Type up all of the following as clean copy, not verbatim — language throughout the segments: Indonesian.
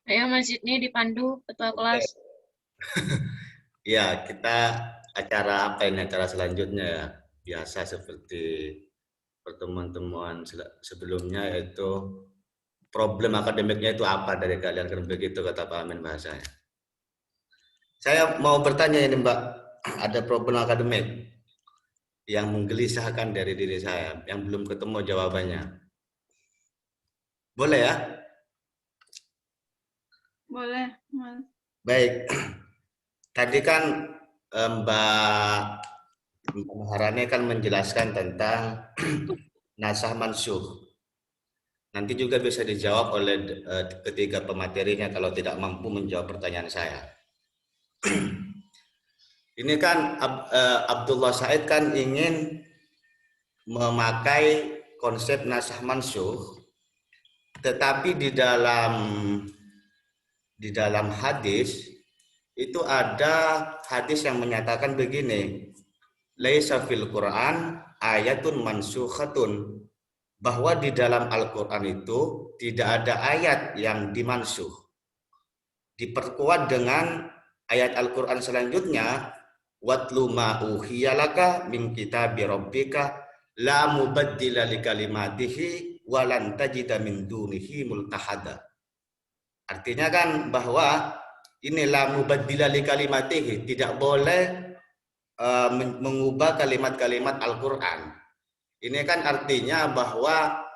Ayo Mas Sidney dipandu ketua Oke. kelas. Ya, kita acara apa ini? Acara selanjutnya ya. Biasa seperti pertemuan-temuan sebelumnya yaitu problem akademiknya itu apa dari kalian kan begitu kata Pak Amin bahasanya. Saya mau bertanya ini Mbak, ada problem akademik yang menggelisahkan dari diri saya yang belum ketemu jawabannya. Boleh ya? Boleh, Mas. Baik. Tadi kan Mbak Maharani kan menjelaskan tentang nasah mansuh. Nanti juga bisa dijawab oleh ketiga pematerinya kalau tidak mampu menjawab pertanyaan saya. Ini kan Abdullah Said kan ingin memakai konsep nasah mansuh, tetapi di dalam hadis itu ada hadis yang menyatakan begini, laisa fil Quran ayatun mansukhatun, bahwa di dalam Al-Quran itu tidak ada ayat yang dimansuh. Diperkuat dengan ayat Al-Quran selanjutnya, watlu ma uhiyalaka min kitabi rabbika la mubaddila li kalimatihi walan tajida min dunihi multahada. Artinya kan bahwa inilah mubaddila li kalimatihi, tidak boleh mengubah kalimat-kalimat Al-Quran. Ini kan artinya bahwa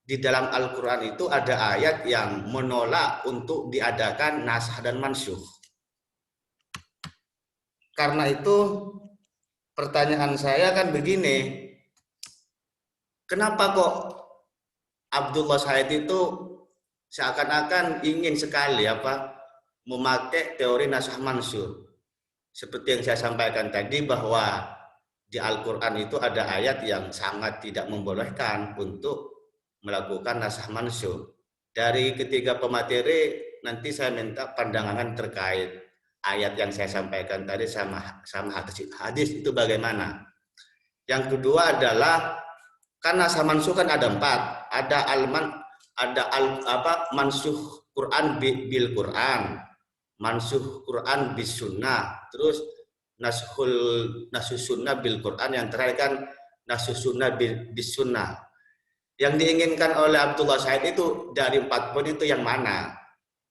di dalam Al-Quran itu ada ayat yang menolak untuk diadakan nasah dan mansuh. Karena itu pertanyaan saya kan begini, kenapa kok Abdullah Said itu seakan-akan ingin sekali memakai teori nasah mansuh. Seperti yang saya sampaikan tadi bahwa di Al-Quran itu ada ayat yang sangat tidak membolehkan untuk melakukan nasah mansuh. Dari ketiga pemateri nanti saya minta pandangan terkait ayat yang saya sampaikan tadi sama hadis itu bagaimana. Yang kedua adalah kan nasah mansuh kan ada 4, ada mansuh Quran bil Quran, mansuh Quran bis sunnah, terus nasuh sunnah bil Quran, yang terakhir kan nasuh sunnah bis sunnah. Yang diinginkan oleh Abdullah Said itu dari 4 poin itu yang mana?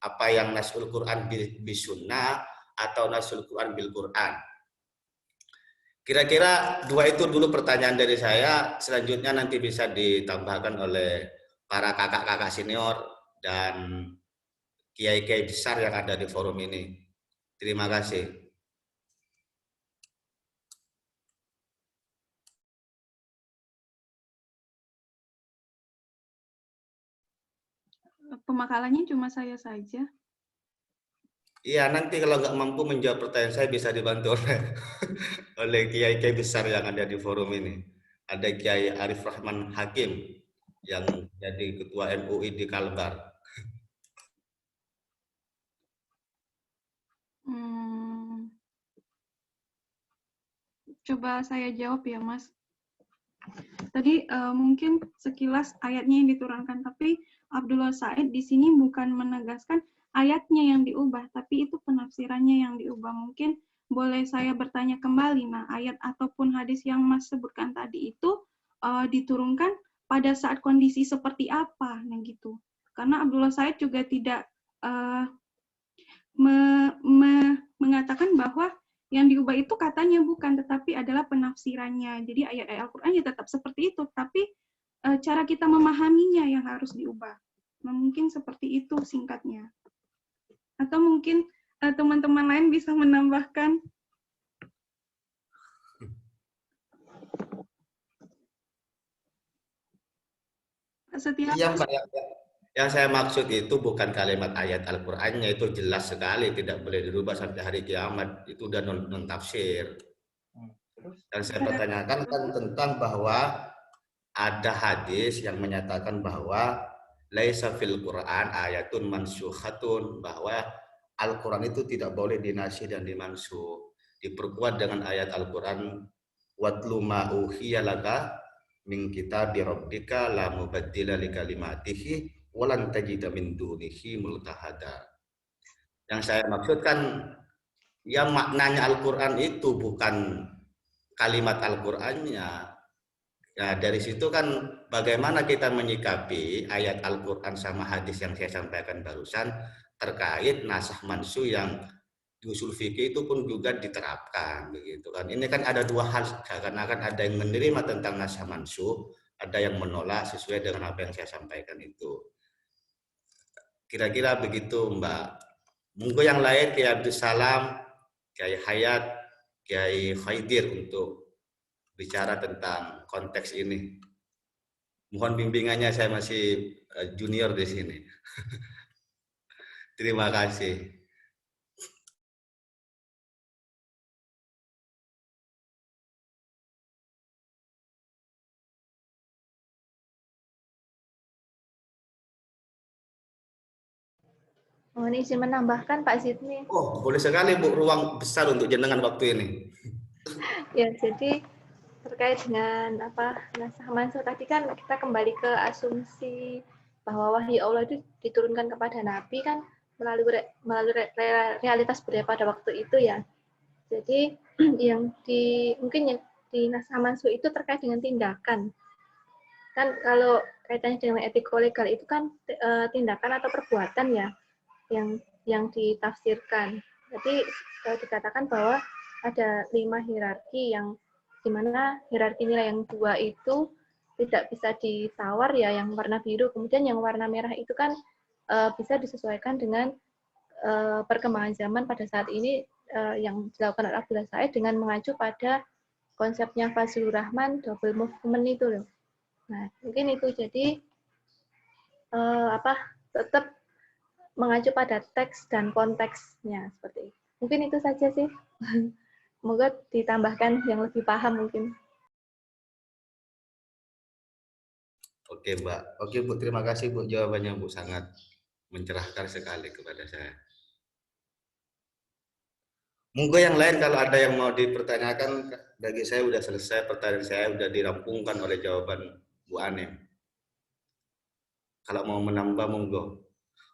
Apa yang nasul Quran bis sunnah atau nasul Quran bil Quran? Kira-kira 2 itu dulu pertanyaan dari saya, selanjutnya nanti bisa ditambahkan oleh para kakak-kakak senior dan kiai-kiai besar yang ada di forum ini. Terima kasih. Pemakalannya cuma saya saja. Iya, nanti kalau nggak mampu menjawab pertanyaan saya bisa dibantu oleh kiai-kiai besar yang ada di forum ini. Ada Kiai Arif Rahman Hakim yang jadi ketua MUI di Kalbar. Coba saya jawab ya, Mas. Tadi mungkin sekilas ayatnya yang diturunkan, tapi Abdullah Said di sini bukan menegaskan ayatnya yang diubah, tapi itu penafsirannya yang diubah. Mungkin boleh saya bertanya kembali, nah ayat ataupun hadis yang Mas sebutkan tadi itu diturunkan pada saat kondisi seperti apa, nah gitu. Karena Abdullah Said juga tidak mengatakan bahwa yang diubah itu katanya bukan, tetapi adalah penafsirannya. Jadi ayat-ayat Al-Quran ya tetap seperti itu, tapi cara kita memahaminya yang harus diubah. Nah, mungkin seperti itu singkatnya. Atau mungkin teman-teman lain bisa menambahkan. Iya, Pak. Yang saya maksud itu bukan kalimat ayat Al-Qur'annya, itu jelas sekali tidak boleh dirubah sampai hari kiamat. Itu udah non tafsir. Dan saya pertanyakan kan tentang bahwa ada hadis yang menyatakan bahwa laisa fil Quran ayatun mansukhatun, bahwa Al-Quran itu tidak boleh dinasih dan dimansuh. Diperkuat dengan ayat Al-Quran, watlu ma uhiya laka min kitabi rabbika la mubaddila li kalimatihi walan tajida min dunihi multahada. Yang saya maksudkan, ya maknanya Al-Quran itu bukan kalimat Al-Qurannya. Nah, dari situ kan bagaimana kita menyikapi ayat Al-Quran sama hadis yang saya sampaikan barusan terkait nasakh mansuh yang di usul fikih itu pun juga diterapkan begitu kan. Ini kan ada dua hal, karena kan ada yang menerima tentang nasakh mansuh, ada yang menolak sesuai dengan apa yang saya sampaikan itu. Kira-kira begitu, Mbak. Monggo yang lain, Kiai Abdul Salam, Kiai Hayat, Kiai Khaidir untuk bicara tentang konteks ini. Mohon bimbingannya, saya masih junior di sini. Terima kasih. Mohon izin menambahkan Pak Sidney. Oh, boleh sekali Bu, ruang besar untuk jenengan waktu ini. Ya, jadi terkait dengan nasakh mansuh tadi kan kita kembali ke asumsi bahwa wahyu Allah itu diturunkan kepada Nabi kan melalui realitas budaya pada waktu itu ya. Jadi yang mungkin yang di nasakh mansuh itu terkait dengan tindakan. Kan kalau kaitannya dengan etiko-legal itu kan tindakan atau perbuatan ya yang ditafsirkan. Jadi dikatakan bahwa ada 5 hierarki yang dimana hierarki nilai yang 2 itu tidak bisa ditawar ya, yang warna biru, kemudian yang warna merah itu kan bisa disesuaikan dengan perkembangan zaman pada saat ini yang dilakukan oleh Abdullah Said dengan mengacu pada konsepnya Fazlur Rahman double movement itu loh. Nah, mungkin itu jadi tetap mengacu pada teks dan konteksnya seperti itu. Mungkin itu saja sih. Semoga ditambahkan yang lebih paham mungkin. Oke Mbak, oke Bu, terima kasih Bu jawabannya Bu, sangat mencerahkan sekali kepada saya. Monggo yang lain kalau ada yang mau dipertanyakan, bagi saya sudah selesai, pertanyaan saya sudah dirampungkan oleh jawaban Bu Anem. Kalau mau menambah monggo.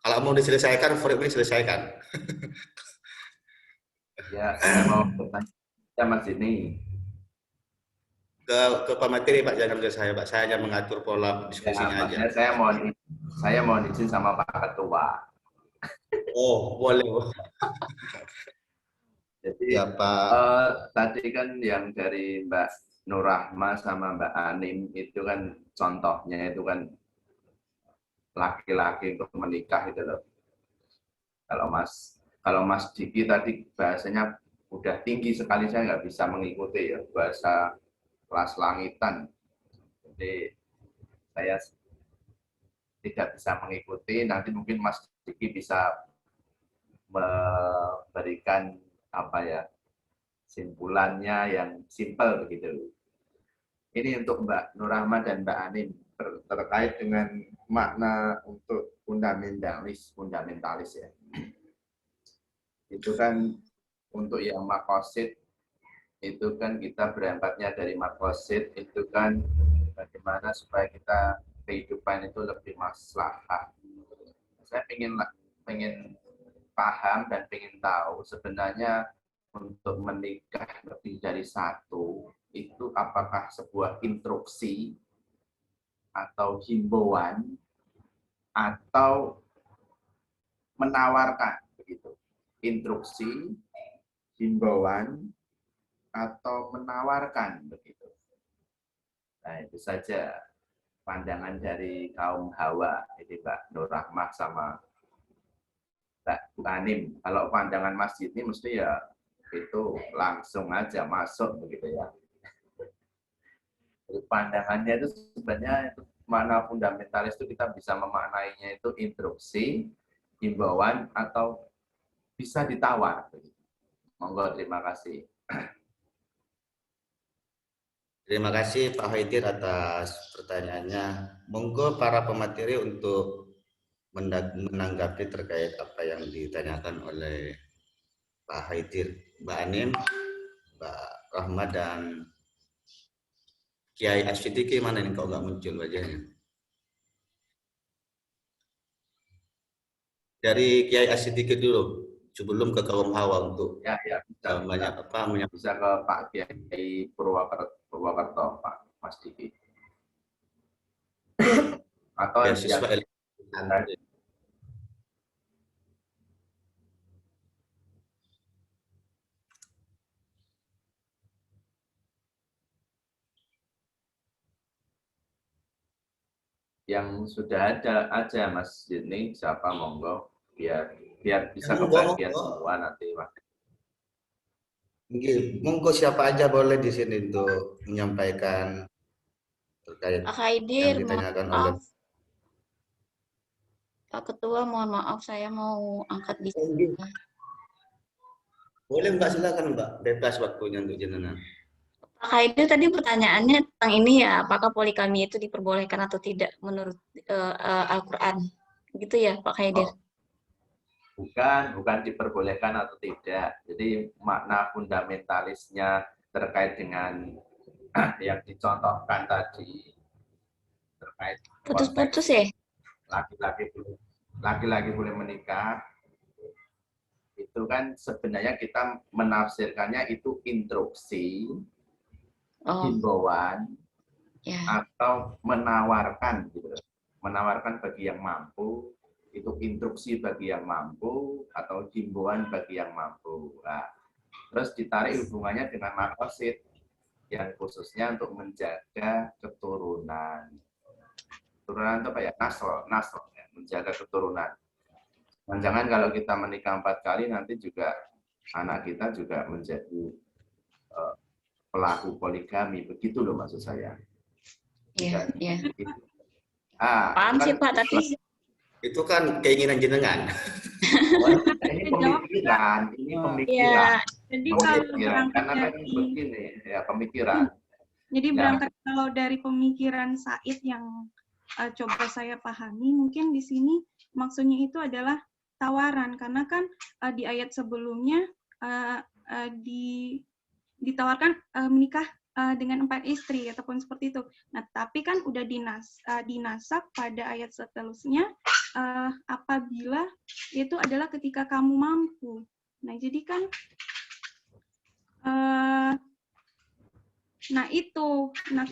Kalau mau diselesaikan, for ini selesaikan. Ya, saya mau bertanya Mas ini. Ke pemateri Pak, jangan ke saya Pak, saya hanya mengatur pola diskusinya aja. Saya mau izin sama Pak Ketua. Oh, boleh. Jadi ya, Pak. Tadi kan yang dari Mbak Nurrahma sama Mbak Anim itu kan contohnya itu kan laki-laki untuk menikah itu loh. Kalau Mas Diki tadi bahasanya udah tinggi sekali, saya nggak bisa mengikuti ya, bahasa kelas langitan. Jadi saya tidak bisa mengikuti. Nanti mungkin Mas Diki bisa memberikan simpulannya yang simpel begitu. Ini untuk Mbak Nurrahma dan Mbak Anim terkait dengan makna untuk fundamentalis ya. Itu kan untuk yang makosid itu kan kita berangkatnya dari makosid itu kan bagaimana supaya kita kehidupan itu lebih maslahah. Saya pengen paham dan pengen tahu sebenarnya untuk menikah lebih dari satu itu apakah sebuah instruksi atau himbauan atau menawarkan begitu. Instruksi, himbauan atau menawarkan begitu. Nah, itu saja pandangan dari kaum Hawa, ini Mbak Nurrahmah sama Mbak Anim. Kalau pandangan masjid ini mesti ya itu langsung aja masuk begitu ya. Jadi pandangannya itu sebenarnya mana fundamentalis itu kita bisa memaknainya itu instruksi, himbauan atau bisa ditawar. Monggo, terima kasih. Terima kasih Pak Haidir atas pertanyaannya. Monggo para pemateri untuk menanggapi terkait apa yang ditanyakan oleh Pak Haidir, Mbak Anim, Mbak Rahma, dan Kiai Asyidiki. Mana ini kok nggak muncul wajahnya? Dari Kiai Asyidiki dulu. sebelum ke kaum hawa untuk Ya, bisa, bisa ke Pak Kiai Purwokerto, Pak Mas Diki. Atau beasiswa yang yang sudah ada aja Mas ini siapa monggo biar bisa kebagian semua nanti Mas. Monggo siapa aja boleh di sini untuk menyampaikan terkait Pak yang Haidir, mohon ditanyakan oleh. maaf. Pak Ketua, mohon maaf, saya mau angkat di Boleh Mbak, silakan Mbak, bebas waktunya untuk jenengan. Pak Haidir tadi pertanyaannya tentang ini ya, apakah poligami itu diperbolehkan atau tidak menurut Al-Quran? Gitu ya, Pak Haidir? Bukan diperbolehkan atau tidak. Jadi makna fundamentalisnya terkait dengan yang dicontohkan tadi terkait Putus-putus ya? laki-laki boleh menikah, itu kan sebenarnya kita menafsirkannya itu instruksi, himbauan, atau menawarkan gitu. Menawarkan bagi yang mampu, itu instruksi bagi yang mampu, atau himbauan bagi yang mampu. Nah, terus ditarik hubungannya dengan maqasid yang khususnya untuk menjaga keturunan. Keturunan itu apa ya? Nasl ya, menjaga keturunan. Jangan kalau kita menikah 4 kali nanti juga anak kita juga menjadi pelaku poligami, begitu loh maksud saya. Iya. Paham sih Pak, tapi itu kan keinginan jenengan. Ini pemikiran. Ya, jadi kalau karena kan begini ya pemikiran. Jadi berangkat kalau dari pemikiran Said yang coba saya pahami, mungkin di sini maksudnya itu adalah tawaran, karena kan di ayat sebelumnya ditawarkan menikah dengan 4 istri ataupun seperti itu. Nah, tapi kan udah dinasak pada ayat seterusnya apabila itu adalah ketika kamu mampu. Nah, jadi kan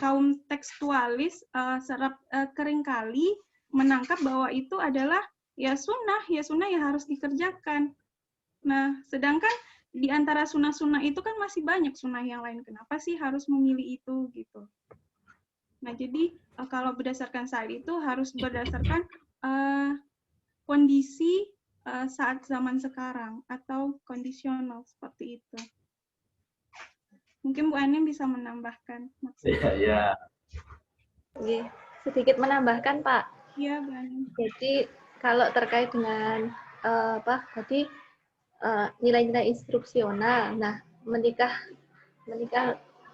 kaum tekstualis keringkali menangkap bahwa itu adalah ya sunnah ya harus dikerjakan. Nah, sedangkan di antara sunnah-sunnah itu kan masih banyak sunnah yang lain. Kenapa sih harus memilih itu gitu? Nah, jadi kalau berdasarkan saat itu harus berdasarkan kondisi saat zaman sekarang atau kondisional seperti itu. Mungkin Bu Anim bisa menambahkan maksudnya. Iya. Sedikit menambahkan Pak. Iya, Bu Anim. Jadi kalau terkait dengan tadi nilai-nilai instruksional. Nah, menikah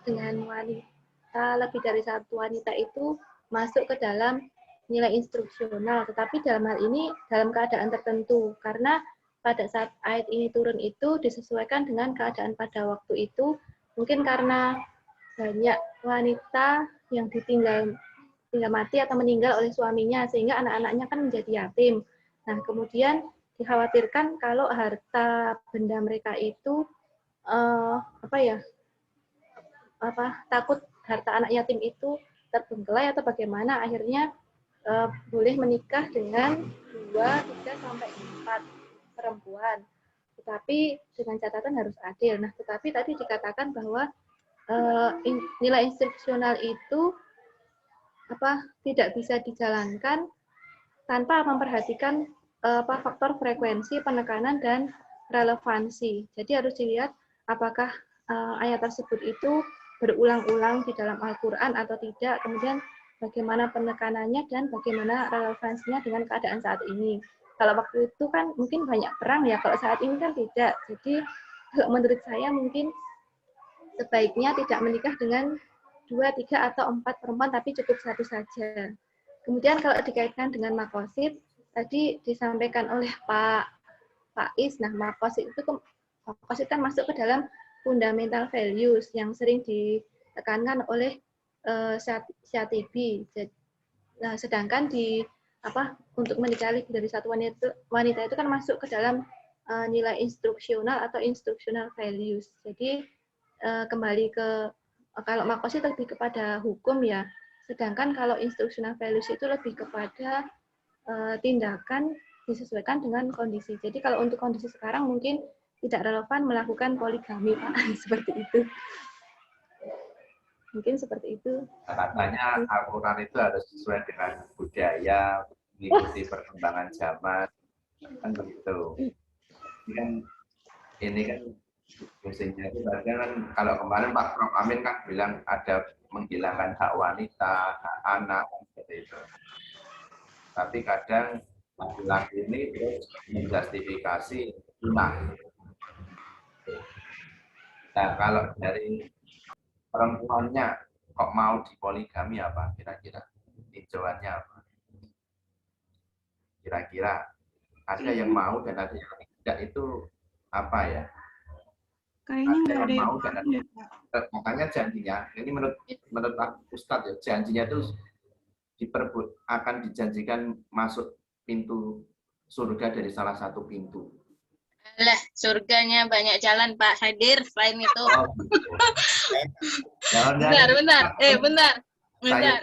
dengan wanita lebih dari satu wanita itu masuk ke dalam nilai instruksional. Tetapi dalam hal ini dalam keadaan tertentu, karena pada saat ayat ini turun itu disesuaikan dengan keadaan pada waktu itu. Mungkin karena banyak wanita yang ditinggal mati atau meninggal oleh suaminya, sehingga anak-anaknya kan menjadi yatim. Nah, kemudian dikhawatirkan kalau harta benda mereka itu takut harta anak yatim itu terbengkelai atau bagaimana, akhirnya boleh menikah dengan 2, 3 sampai 4 perempuan. Tetapi dengan catatan harus adil. Nah, tetapi tadi dikatakan bahwa nilai instruksional itu tidak bisa dijalankan tanpa memperhatikan faktor frekuensi, penekanan, dan relevansi. Jadi harus dilihat apakah ayat tersebut itu berulang-ulang di dalam Al-Quran atau tidak, kemudian bagaimana penekanannya dan bagaimana relevansinya dengan keadaan saat ini. Kalau waktu itu kan mungkin banyak perang ya, kalau saat ini kan tidak. Jadi kalau menurut saya mungkin sebaiknya tidak menikah dengan 2, 3, atau 4 perempuan, tapi cukup 1 saja. Kemudian kalau dikaitkan dengan maqasid, tadi disampaikan oleh Pak Is, nah maqasid kan masuk ke dalam fundamental values yang sering ditekankan oleh Syatibi. Nah, sedangkan untuk menikah dari satu wanita itu kan masuk ke dalam nilai instruksional atau instructional values. Jadi kembali ke kalau makosid lebih kepada hukum ya, sedangkan kalau instructional values itu lebih kepada tindakan disesuaikan dengan kondisi. Jadi kalau untuk kondisi sekarang mungkin tidak relevan melakukan poligami, Pak. Seperti itu. Mungkin seperti itu. Katanya Al-Quran itu harus sesuai dengan budaya, mengikuti perkembangan zaman, kan begitu. Ini kan musimnya itu kan kalau kemarin Pak Prof Amin kan bilang ada menghilangkan hak wanita, hak anak, seperti itu. Tapi kadang laki-laki ini terus menjustifikasi sunnah. Nah, kalau dari perempuannya kok mau dipoligami apa kira-kira? Tinjauannya apa? Kira-kira ada yang mau dan ada yang tidak, itu apa ya? Kayaknya nggak ada yang mau dan ada yang makanya janjinya, ini menurut Ustadz ya, janjinya itu akan dijanjikan masuk pintu surga dari salah satu pintu. Lah, surganya banyak jalan Pak Hadir selain itu. Oh, gitu. Bentar.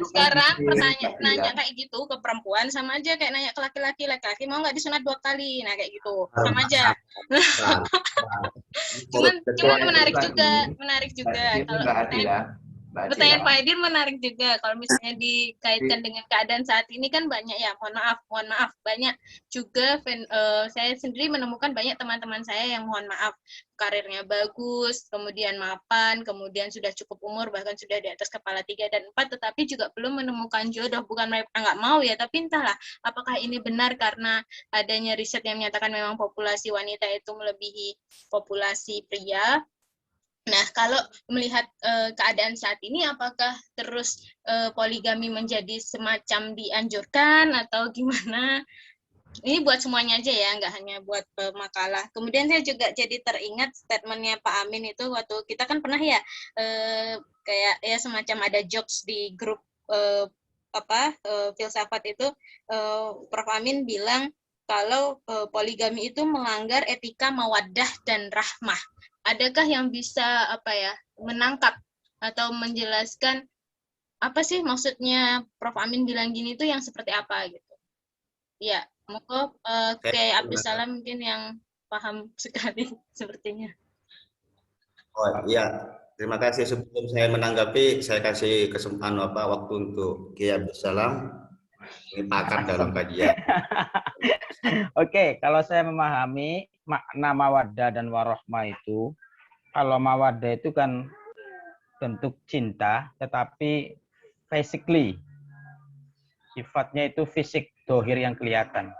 Sekarang nanya ya. kayak gitu ke perempuan sama aja kayak nanya ke laki-laki. Laki-laki mau nggak disunat 2 kali? Nah kayak gitu, sama aja. cuman menarik juga. Kalau nggak adil ya. Pertanyaan Pak Hadir menarik juga. Kalau misalnya dikaitkan dengan keadaan saat ini kan banyak ya, mohon maaf, banyak juga saya sendiri menemukan banyak teman-teman saya yang mohon maaf karirnya bagus, kemudian mapan, kemudian sudah cukup umur, bahkan sudah di atas kepala 3 dan 4, tetapi juga belum menemukan jodoh. Bukan mereka nggak mau ya, tapi entahlah apakah ini benar karena adanya riset yang menyatakan memang populasi wanita itu melebihi populasi pria. Nah, kalau melihat keadaan saat ini, apakah terus poligami menjadi semacam dianjurkan atau gimana? Ini buat semuanya aja ya, nggak hanya buat makalah. Kemudian saya juga jadi teringat statementnya Pak Amin itu waktu kita kan pernah ya kayak ya semacam ada jokes di grup filsafat itu, Prof Amin bilang kalau poligami itu melanggar etika mawaddah dan rahmah. Adakah yang bisa menangkap atau menjelaskan apa sih maksudnya Prof Amin bilang gini itu yang seperti apa gitu? Ya, monggo kayak Abdussalam mungkin yang paham sekali sepertinya. Oh iya, terima kasih. Sebelum saya menanggapi, saya kasih kesempatan waktu untuk Kiai Abdussalam pakar dalam kajian. Oke, kalau saya memahami makna mawaddah dan warohmah itu, kalau mawaddah itu kan bentuk cinta, tetapi physically, sifatnya itu fisik, dohir yang kelihatan.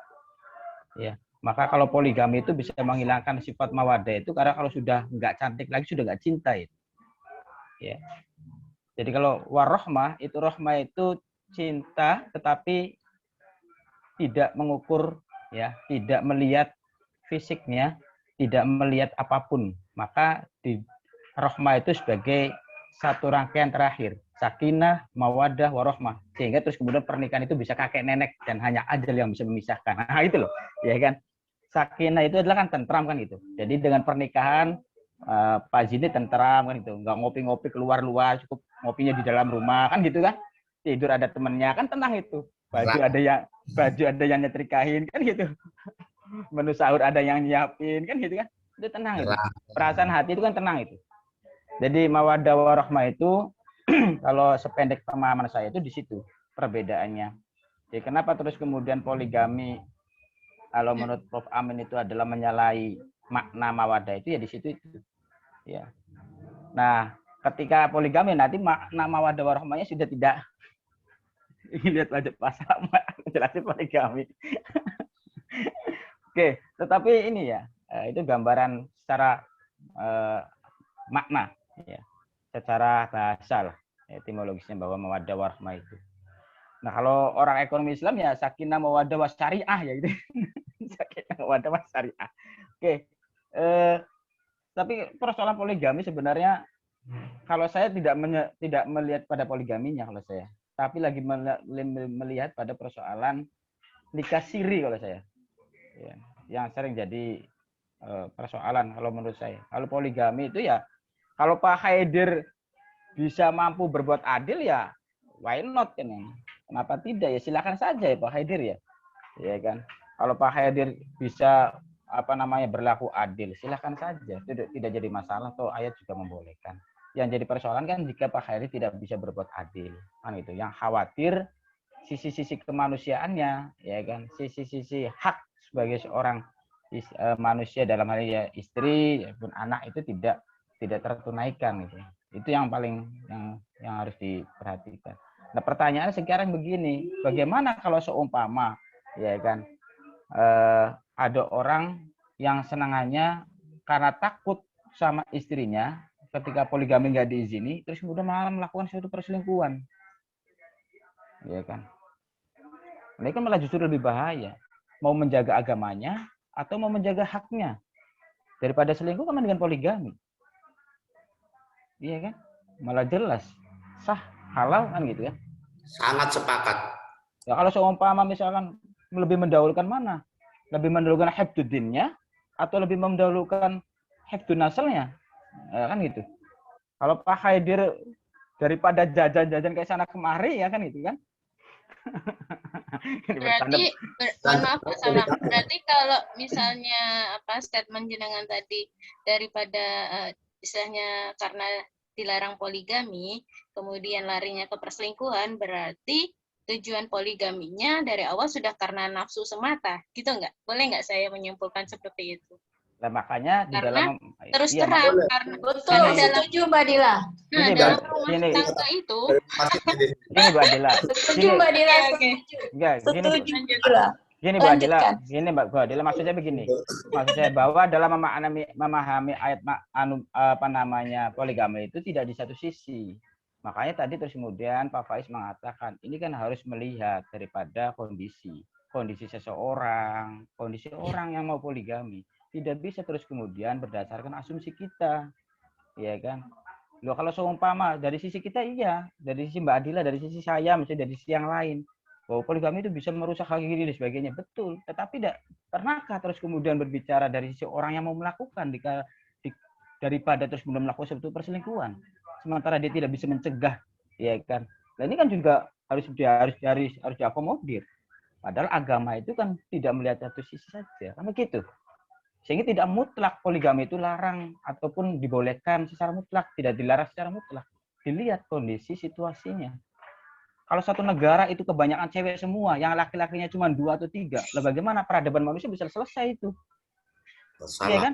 Ya, maka kalau poligami itu bisa menghilangkan sifat mawaddah itu karena kalau sudah nggak cantik lagi, sudah nggak cinta itu. Ya. Jadi kalau warohmah itu cinta, tetapi tidak mengukur, ya, tidak melihat fisiknya, tidak melihat apapun. Maka di rohmah itu sebagai satu rangkaian terakhir, sakinah, mawadah, warohmah, sehingga terus kemudian pernikahan itu bisa kakek nenek dan hanya ajal yang bisa memisahkan. Nah itu loh, ya kan. Sakinah itu adalah kan tentram kan gitu. Jadi dengan pernikahan Pak Zini tentram kan gitu, nggak ngopi-ngopi keluar-luar, cukup ngopinya di dalam rumah kan gitu kan. Tidur ada temennya kan tenang itu. Baju ada yang nyetrikain kan gitu. Menu sahur ada yang nyiapin kan gitu kan. Itu tenang itu. Perasaan hati itu kan tenang itu. Jadi mawaddah warahmah itu kalau sependek pemahaman saya itu di situ perbedaannya. Jadi kenapa terus kemudian poligami kalau menurut Prof Amin itu adalah menyalahi makna mawaddah itu ya di situ itu. Ya. Nah, ketika poligami nanti makna mawaddah warahmahnya sudah tidak. Lihat aja pasal jelasin poligami. Oke, tetapi ini ya itu gambaran secara makna, ya, secara bahasa lah, etimologisnya bahwa mawaddah warahmah itu. Nah kalau orang ekonomi Islam ya sakinah mawaddah wasyariah ya gitu. Sakinah mawaddah wasyariah. Oke, tapi persoalan poligami sebenarnya kalau saya tidak melihat pada poligaminya kalau saya. Tapi lagi melihat pada persoalan nikah siri kalau saya, ya, yang sering jadi persoalan kalau menurut saya. Kalau poligami itu ya, kalau Pak Haidir bisa mampu berbuat adil ya, why not kan? Kenapa tidak ya? Silakan saja ya Pak Haidir ya, ya kan? Kalau Pak Haidir bisa berlaku adil, silakan saja, tidak jadi masalah. Toh ayat juga membolehkan. Yang jadi persoalan kan jika Pak Haidir tidak bisa berbuat adil, kan itu. Yang khawatir sisi-sisi kemanusiaannya, ya kan? Sisi-sisi hak sebagai seorang manusia dalam hal ini ya istri pun anak itu tidak tertunaikan gitu. Itu yang paling yang harus diperhatikan. Nah, pertanyaan sekarang begini, bagaimana kalau seumpama ya kan ada orang yang senangannya karena takut sama istrinya ketika poligami nggak diizini, terus kemudian malah melakukan suatu perselingkuhan, ya kan? Ini kan malah justru lebih bahaya. Mau menjaga agamanya atau mau menjaga haknya. Daripada selingkuh kan dengan poligami. Iya kan? Malah jelas. Sah, halal kan gitu ya. Sangat sepakat. Ya kalau seumpama misalkan lebih mendahulukan mana? Lebih mendahulukan hifdzuddinnya atau lebih mendahulukan hifdzun naslnya? Ya kan gitu. Kalau Pak Haidir daripada jajan-jajan kayak sana kemari ya kan gitu kan. Berarti kalau misalnya statement jenengan tadi daripada istilahnya karena dilarang poligami kemudian larinya ke perselingkuhan, berarti tujuan poligaminya dari awal sudah karena nafsu semata, gitu nggak? Boleh nggak saya menyimpulkan seperti itu? Nah, makanya di dalam terus terang karena betul setuju Mbak Dila. Nah, dalam rumah tangga itu gini Mbak Dila. Setuju Mbak Dila. Gini Mbak Dila, maksudnya begini. Maksud saya bahwa dalam memahami ayat poligami itu tidak di satu sisi. Makanya tadi terus kemudian Pak Faiz mengatakan ini kan harus melihat daripada kondisi seseorang, kondisi orang yang mau poligami. Tidak bisa terus kemudian berdasarkan asumsi kita, ya kan? Loh kalau seumpama dari sisi kita iya, dari sisi Mbak Adila, dari sisi saya, misalnya dari sisi yang lain, bahwa poligami itu bisa merusak hak ini dan sebagainya, betul. Tetapi tidak pernahkah terus kemudian berbicara dari sisi orang yang mau melakukan daripada terus kemudian melakukan suatu perselingkuhan, sementara dia tidak bisa mencegah, ya kan? Nah ini kan juga harus diakomodir. Padahal agama itu kan tidak melihat satu sisi saja, kan begitu. Sehingga tidak mutlak poligami itu larang ataupun dibolehkan secara mutlak, tidak dilarang secara mutlak. Dilihat kondisi situasinya. Kalau satu negara itu kebanyakan cewek semua, yang laki-lakinya cuma 2 atau 3, lah bagaimana peradaban manusia bisa selesai itu? Iya kan?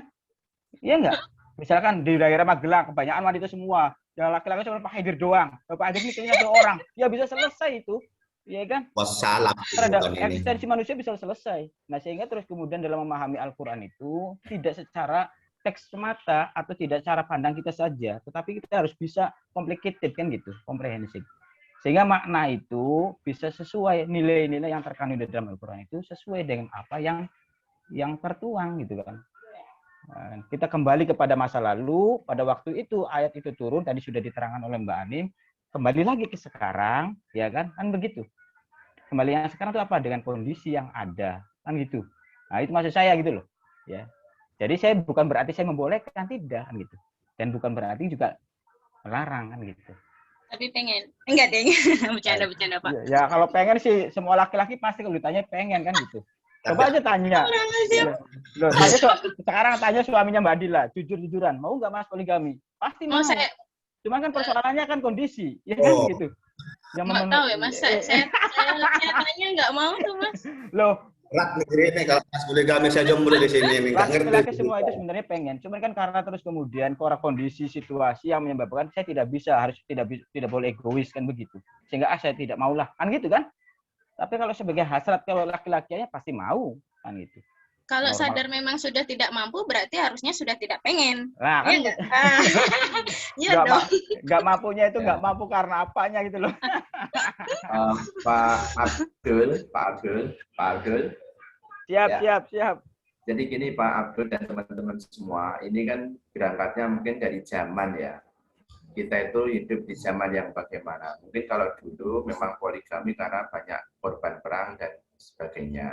Iya enggak? Misalkan di daerah Magelang kebanyakan wanita semua, yang laki-laki cuma Pak Haidir doang. Pak Haidir ini kayaknya 2 orang, ya bisa selesai itu. Iya kan? Wassalam. Terhadap eksistensi manusia bisa selesai. Nah, sehingga terus kemudian dalam memahami Al-Quran itu tidak secara teks semata atau tidak cara pandang kita saja, tetapi kita harus bisa complicated kan gitu, komprehensif. Sehingga makna itu bisa sesuai nilai-nilai yang terkandung di dalam Al-Quran itu sesuai dengan apa yang tertuang gitu kan. Nah, kita kembali kepada masa lalu, pada waktu itu ayat itu turun, tadi sudah diterangkan oleh Mbak Anim. Kembali lagi ke sekarang, ya kan begitu. Kembali yang sekarang itu apa dengan kondisi yang ada, kan gitu. Nah itu maksud saya gitu loh, ya. Jadi saya bukan berarti saya membolehkan, tidak, kan gitu. Dan bukan berarti juga melarang, kan gitu. Tapi pengen, enggak deh, bercanda Pak. Ya kalau pengen sih semua laki-laki pasti kalau ditanya pengen kan gitu. Coba aja tanya. Loh, sekarang tanya suaminya Mbak Adila, jujur-jujuran, mau nggak Mas poligami? Pasti mau. Cuman kan persoalannya kan kondisi, ya kan gitu. Yang nggak tahu ya Mas, saya tanya nggak mau tuh Mas. Loh, rak negeri kalau Mas poligami saya jomblo di sini, laki-laki semua itu sebenarnya pengen. Cuman kan karena terus kemudian kondisi situasi yang menyebabkan saya tidak boleh egois kan begitu. Sehingga saya tidak maulah, kan gitu kan? Tapi kalau sebagai hasrat kalau laki-lakinya pasti mau, kan gitu. Kalau sadar memang sudah tidak mampu, berarti harusnya sudah tidak pengen. Nah, kan ya iya dong. Nggak mampunya itu nggak mampu karena apanya gitu loh. Pak Abdul. Siap. Jadi gini Pak Abdul dan teman-teman semua, ini kan berangkatnya mungkin dari zaman ya. Kita itu hidup di zaman yang bagaimana. Mungkin kalau dulu memang poligami karena banyak korban perang dan sebagainya.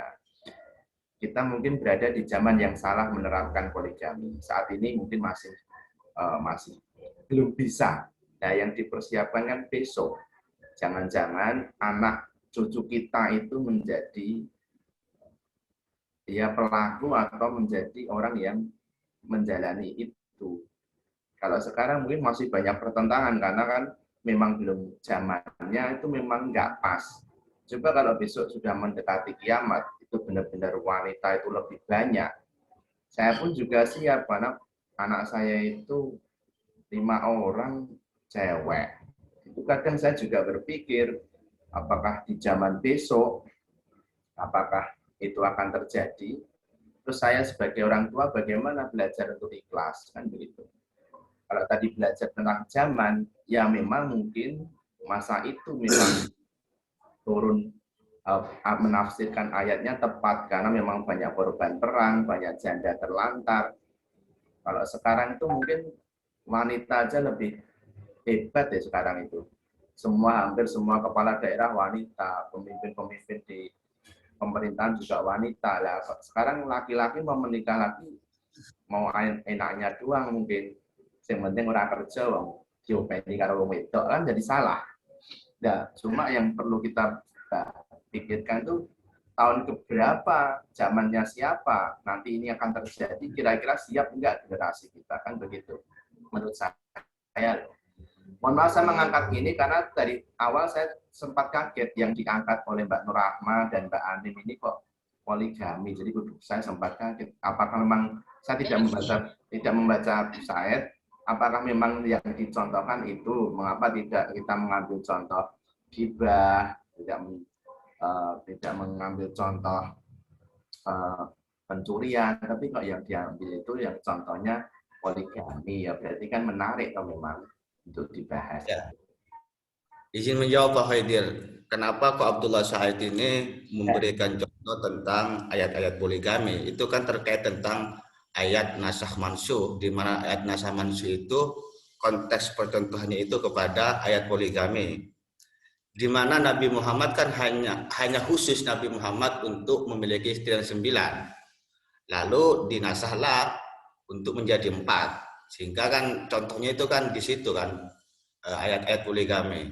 kita mungkin berada di zaman yang salah menerapkan poligami. Saat ini mungkin masih belum bisa. Nah, yang dipersiapkan kan besok. Jangan-jangan anak cucu kita itu menjadi pelaku atau menjadi orang yang menjalani itu. Kalau sekarang mungkin masih banyak pertentangan karena kan memang belum zamannya, itu memang nggak pas. Coba kalau besok sudah mendekati kiamat, itu benar-benar wanita itu lebih banyak. Saya pun juga siap karena anak saya itu 5 orang cewek. Itu kadang saya juga berpikir, apakah di zaman besok, apakah itu akan terjadi? Terus saya sebagai orang tua bagaimana belajar untuk ikhlas, kan begitu. Kalau tadi belajar tentang zaman, ya memang mungkin masa itu memang turun menafsirkan ayatnya tepat karena memang banyak korban perang, banyak janda terlantar. Kalau sekarang itu mungkin wanita aja lebih hebat ya sekarang itu. Hampir semua kepala daerah wanita, pemimpin-pemimpin di pemerintahan juga wanita. Lah sekarang laki-laki mau menikah lagi mau enaknya doang mungkin. Yang penting orang kerja wong diopeni karo wong wedok kan jadi salah. Nah, cuma yang perlu kita pikirkan tuh tahun keberapa, zamannya siapa, nanti ini akan terjadi, kira-kira siap enggak generasi kita, kan begitu. Menurut saya. Mohon maaf saya mengangkat ini karena dari awal saya sempat kaget yang diangkat oleh Mbak Nur Rahma dan Mbak Anim ini kok poligami. Jadi saya sempat kaget. Apakah memang saya tidak membaca Abu Said? Apakah memang yang dicontohkan itu? Mengapa tidak kita mengambil contoh gibah, tidak mengambil contoh pencurian, tapi kok yang diambil itu yang contohnya poligami, ya berarti kan menarik kalau memang untuk dibahas. Ya. Izin menjawab Pak Haidir, kenapa kok Abdullah Said ini memberikan contoh tentang ayat-ayat poligami? Itu kan terkait tentang ayat nasakh mansuh, di mana ayat nasakh mansuh itu konteks percontohannya itu kepada ayat poligami. Di mana Nabi Muhammad kan hanya khusus Nabi Muhammad untuk memiliki istri yang 9. Lalu dinasahlah untuk menjadi 4. Sehingga kan contohnya itu kan di situ kan ayat-ayat poligami.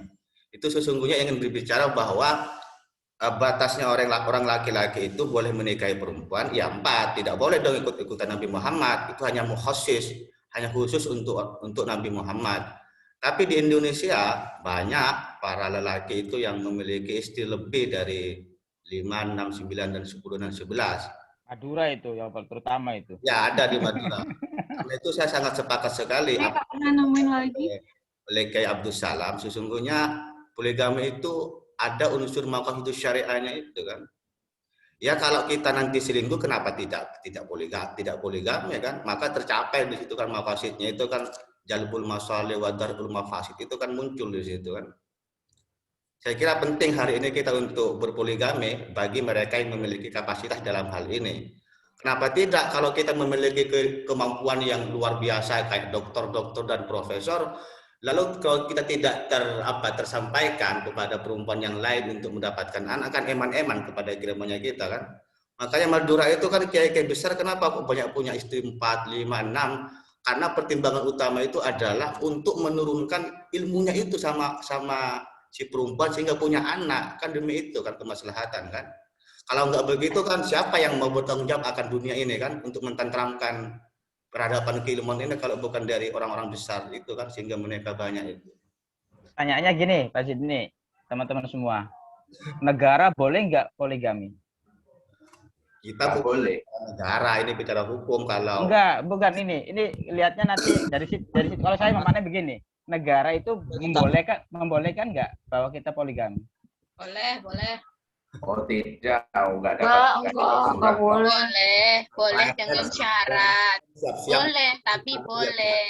Itu sesungguhnya ingin berbicara bahwa batasnya orang laki-laki itu boleh menikahi perempuan ya 4, tidak boleh dong ikut-ikutan Nabi Muhammad. Itu hanya mukhasis, hanya khusus untuk Nabi Muhammad. Tapi di Indonesia banyak para lelaki itu yang memiliki istri lebih dari 5, 6, 9 dan 10 dan 11. Madura itu yang terutama itu. Ya ada di Madura. Karena itu saya sangat sepakat sekali. Saya nggak pernah nemuin lagi. Oleh Kiai Abdul Salam, sesungguhnya poligami itu ada unsur maqasid syariahnya itu kan. Ya kalau kita nanti selingkuh kenapa tidak poligami ya kan? Maka tercapai di situ kan maqasidnya itu kan jalbul masalih wa darul mafasid itu kan muncul di situ kan. Saya kira penting hari ini kita untuk berpoligami bagi mereka yang memiliki kapasitas dalam hal ini. Kenapa tidak kalau kita memiliki kemampuan yang luar biasa kayak dokter dan profesor, lalu kalau kita tidak tersampaikan kepada perempuan yang lain untuk mendapatkan anak kan eman-eman kepada kirimannya kita kan. Makanya Madura itu kan kiai-kiai besar kenapa banyak punya istri 4, 5, 6? Karena pertimbangan utama itu adalah untuk menurunkan ilmunya itu sama si perempuan sehingga punya anak kan, demi itu kan kemaslahatan kan. Kalau nggak begitu kan siapa yang mau bertanggung jawab akan dunia ini kan untuk mententramkan peradaban keilmuan ini kalau bukan dari orang-orang besar itu kan sehingga mereka banyak itu. Tanyaannya gini, Pak Sidni, teman-teman semua. Negara boleh nggak poligami? Kita boleh. Negara ini bicara hukum kalau enggak, bukan ini. Ini lihatnya nanti dari situ kalau saya memandang begini. Negara itu membolehkan nggak bahwa kita poligami? Boleh. Oh tidak, enggak dapat. Enggak boleh. Boleh dengan syarat. Boleh, tapi boleh.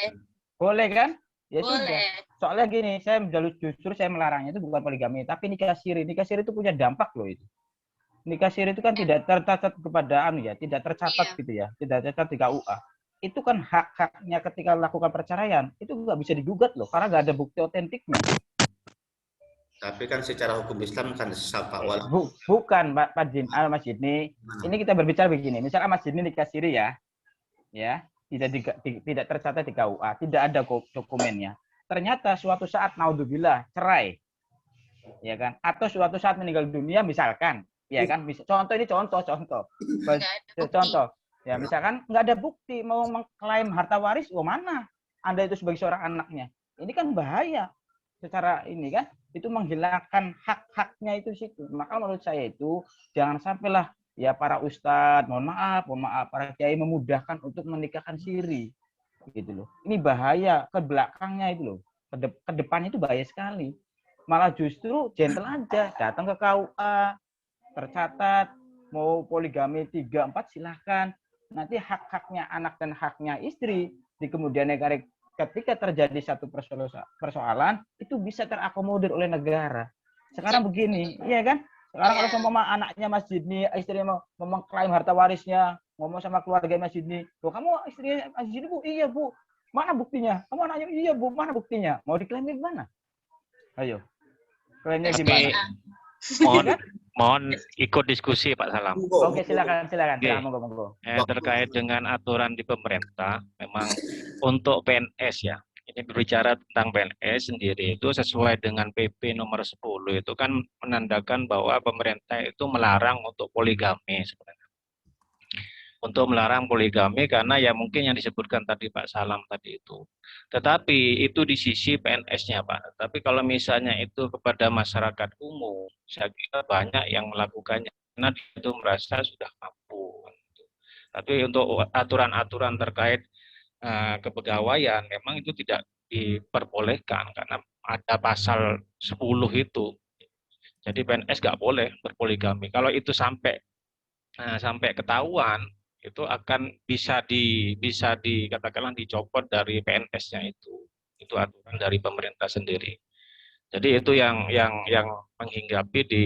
Boleh kan? Ya boleh. Sudah. Soalnya gini, saya justru saya melarangnya itu bukan poligami, tapi nikah siri. Nikah siri itu punya dampak loh itu. Nikah siri itu kan tidak tercatat kepada tidak tercatat gitu ya, tidak tercatat di KUA. Itu kan hak-haknya ketika melakukan perceraian, itu nggak bisa digugat loh, karena nggak ada bukti otentiknya. Tapi kan secara hukum Islam kan sapa wala. Bukan Pak Jin, Mas Jidni. Ini kita berbicara begini. Misalnya Mas Jidni nikah siri ya, tidak tercatat di KUA, tidak ada dokumennya. Ternyata suatu saat naudzubillah cerai, ya kan? Atau suatu saat meninggal dunia misalkan, ya kan? Contoh ini contoh. Ya misalkan nggak ada bukti mau mengklaim harta waris, mana? Anda itu sebagai seorang anaknya. Ini kan bahaya secara ini kan, itu menghilangkan hak-haknya itu situ. Maka menurut saya itu jangan sampailah ya para ustadz, mohon maaf, para kiai memudahkan untuk menikahkan siri, gitu loh. Ini bahaya ke belakangnya itu loh, ke depannya itu bahaya sekali. Malah justru gentle aja, datang ke KUA, tercatat, mau poligami 3-4 silahkan. Nanti hak-haknya anak dan haknya istri di kemudian hari ketika terjadi satu persoalan itu bisa terakomodir oleh negara. Sekarang begini, iya kan? Sekarang kalau sama anaknya Mas Jidni, istrinya mau mengklaim harta warisnya, ngomong sama keluarga Mas Jidni, "Loh, kamu istrinya Mas Jidni, Bu?" "Iya, Bu." "Mana buktinya?" "Kamu anaknya?" "Iya, Bu." "Mana buktinya?" Mau diklaim di mana? Ayo. Klaimnya gimana? Mohon ikut diskusi Pak Salam. Oke, silakan. Oke. Monggo. Terkait dengan aturan di pemerintah, memang untuk PNS ya, ini berbicara tentang PNS sendiri itu sesuai dengan PP nomor 10 itu kan menandakan bahwa pemerintah itu melarang untuk poligami sebenarnya. Untuk melarang poligami karena ya mungkin yang disebutkan tadi Pak Salam tadi itu. Tetapi itu di sisi PNS-nya Pak. Tapi kalau misalnya itu kepada masyarakat umum, saya kira banyak yang melakukannya karena dia itu merasa sudah mampu. Tapi untuk aturan-aturan terkait kepegawaian memang itu tidak diperbolehkan karena ada pasal 10 itu. Jadi PNS nggak boleh berpoligami. Kalau itu sampai ketahuan itu akan bisa dikatakanlah dicopot dari PNS-nya itu aturan dari pemerintah sendiri. Jadi itu yang menghinggapi di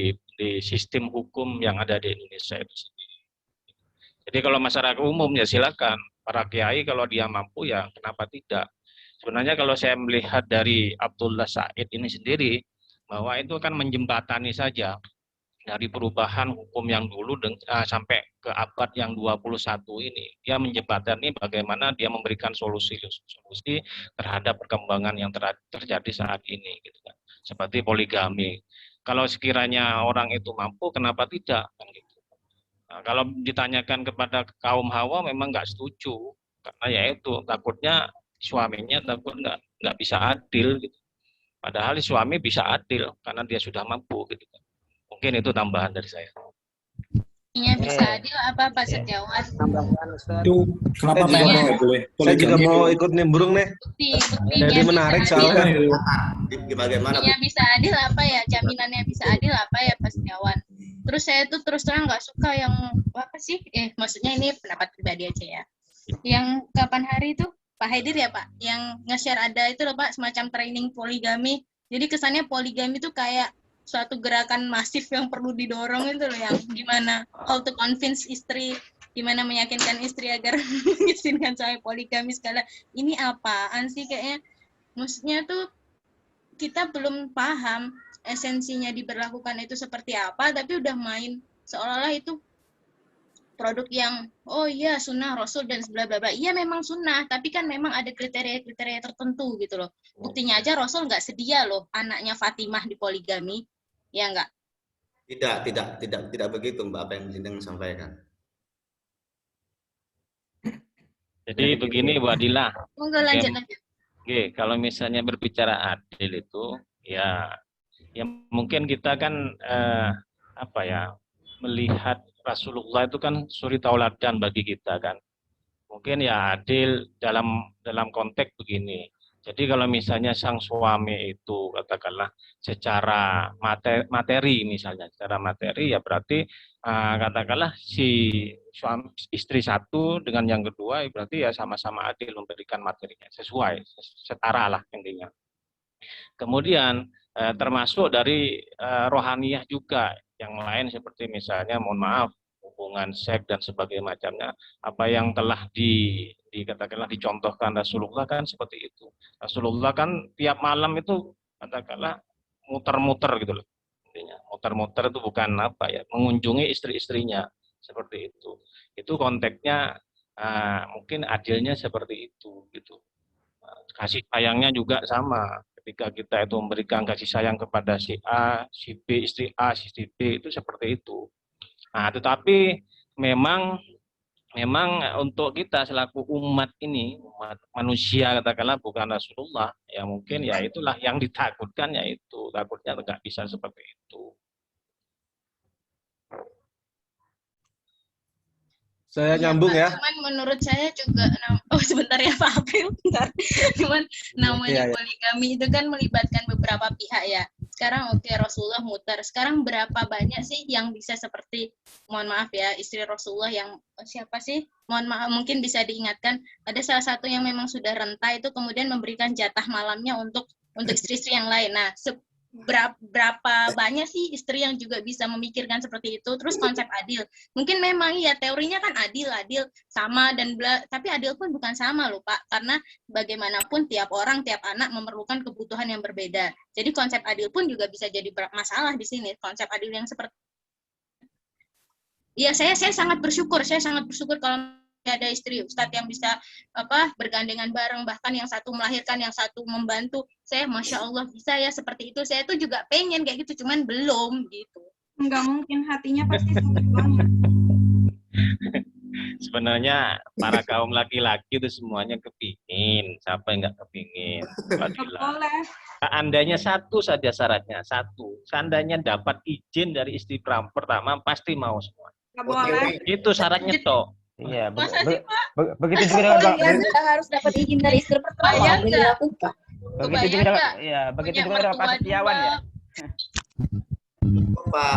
sistem hukum yang ada di Indonesia itu sendiri. Jadi kalau masyarakat umum ya silakan, para kiai kalau dia mampu ya kenapa tidak. Sebenarnya kalau saya melihat dari Abdullah Said ini sendiri bahwa itu kan menjembatani saja dari perubahan hukum yang dulu sampai ke abad yang 21 ini. Dia menjembatani bagaimana dia memberikan solusi terhadap perkembangan yang terjadi saat ini gitu kan. Seperti poligami. Kalau sekiranya orang itu mampu, kenapa tidak kan gitu. Nah, kalau ditanyakan kepada kaum Hawa memang nggak setuju karena ya itu takutnya suaminya takut nggak bisa adil gitu. Padahal suami bisa adil karena dia sudah mampu gitu kan. Mungkin itu tambahan dari saya. Iya bisa adil apa Pak Setiawan? Itu kenapa Pak boleh? Saya juga mau ikut nimbrung nih. Jadi menarik soalnya. Bagaimana? Iya bisa adil apa ya? Jaminannya bisa adil apa ya Pak Setiawan? Terus saya tuh terus terang nggak suka yang apa sih? Maksudnya ini pendapat pribadi aja ya. Yang kapan hari itu Pak Haidir ya Pak, yang nge-share ada itu loh Pak semacam training poligami. Jadi kesannya poligami itu kayak suatu gerakan masif yang perlu didorong itu loh, yang gimana how to convince istri, gimana meyakinkan istri agar mengizinkan saya poligami segala. Ini apaan sih kayaknya? Maksudnya tuh kita belum paham esensinya diberlakukan itu seperti apa, tapi udah main seolah-olah itu produk yang oh iya sunnah Rasul dan bla bla bla. Iya memang sunnah, tapi kan memang ada kriteria-kriteria tertentu gitu loh. Buktinya aja Rasul nggak sedia loh anaknya Fatimah dipoligami, ya nggak? Tidak begitu Mbak apa yang Lindeng sampaikan. Jadi begini Bu Adila. Monggo lanjut. Oke, kalau misalnya berbicara adil itu ya mungkin kita kan melihat Rasulullah itu kan suri tauladan bagi kita kan. Mungkin ya adil dalam konteks begini. Jadi kalau misalnya sang suami itu katakanlah secara materi misalnya, secara materi ya berarti katakanlah si suami istri satu dengan yang kedua berarti ya sama-sama adil memberikan materinya sesuai setara lah intinya. Kemudian termasuk dari rohaniyah juga yang lain seperti misalnya mohon maaf hubungan seks dan sebagainya macamnya apa yang telah dikatakanlah dicontohkan Rasulullah kan seperti itu. Rasulullah kan tiap malam itu katakanlah muter-muter gitu loh. Intinya muter-muter itu bukan apa ya, mengunjungi istri-istrinya seperti itu. Itu konteksnya mungkin adilnya seperti itu gitu. Kasih sayangnya juga sama. Ketika kita itu memberikan kasih sayang kepada si A, si B, istri A, si B itu seperti itu. Nah, tetapi memang untuk kita selaku umat ini, umat manusia katakanlah bukan Rasulullah, ya mungkin ya itulah yang ditakutkan, yaitu takutnya nggak bisa seperti itu. Saya Iya, nyambung Pak. ya. Cuman menurut saya juga, sebentar ya Pak April, bentar. Cuman namanya Iya. poligami itu kan melibatkan beberapa pihak ya. Sekarang oke, Rasulullah muter. Sekarang berapa banyak sih yang bisa seperti, mohon maaf ya, istri Rasulullah yang siapa sih? Mohon maaf, mungkin bisa diingatkan. Ada salah satu yang memang sudah renta itu kemudian memberikan jatah malamnya untuk istri-istri yang lain. Nah, berapa banyak sih istri yang juga bisa memikirkan seperti itu. Terus konsep adil, mungkin memang ya teorinya kan adil sama dan tapi adil pun bukan sama loh Pak, karena bagaimanapun tiap orang, tiap anak memerlukan kebutuhan yang berbeda. Jadi konsep adil pun juga bisa jadi masalah di sini. Konsep adil yang seperti, ya saya sangat bersyukur kalau ada istri Ustadz yang bisa bergandengan bareng, bahkan yang satu melahirkan, yang satu membantu. Saya Masya Allah bisa ya seperti itu. Saya tuh juga pengen kayak gitu, cuman belum gitu. Enggak mungkin, hatinya pasti sakit banget. Sebenarnya para kaum laki-laki itu semuanya kepingin. Siapa yang nggak kepingin? Boleh. Seandainya satu saja syaratnya, seandainya dapat izin dari istri pertama, pasti mau semua. Nggak boleh. Itu syaratnya toh. Iya, begitu juga dengan Kita harus dapat izin dari istri pertama. begitu juga dengan Pak Setiawan ya. Pak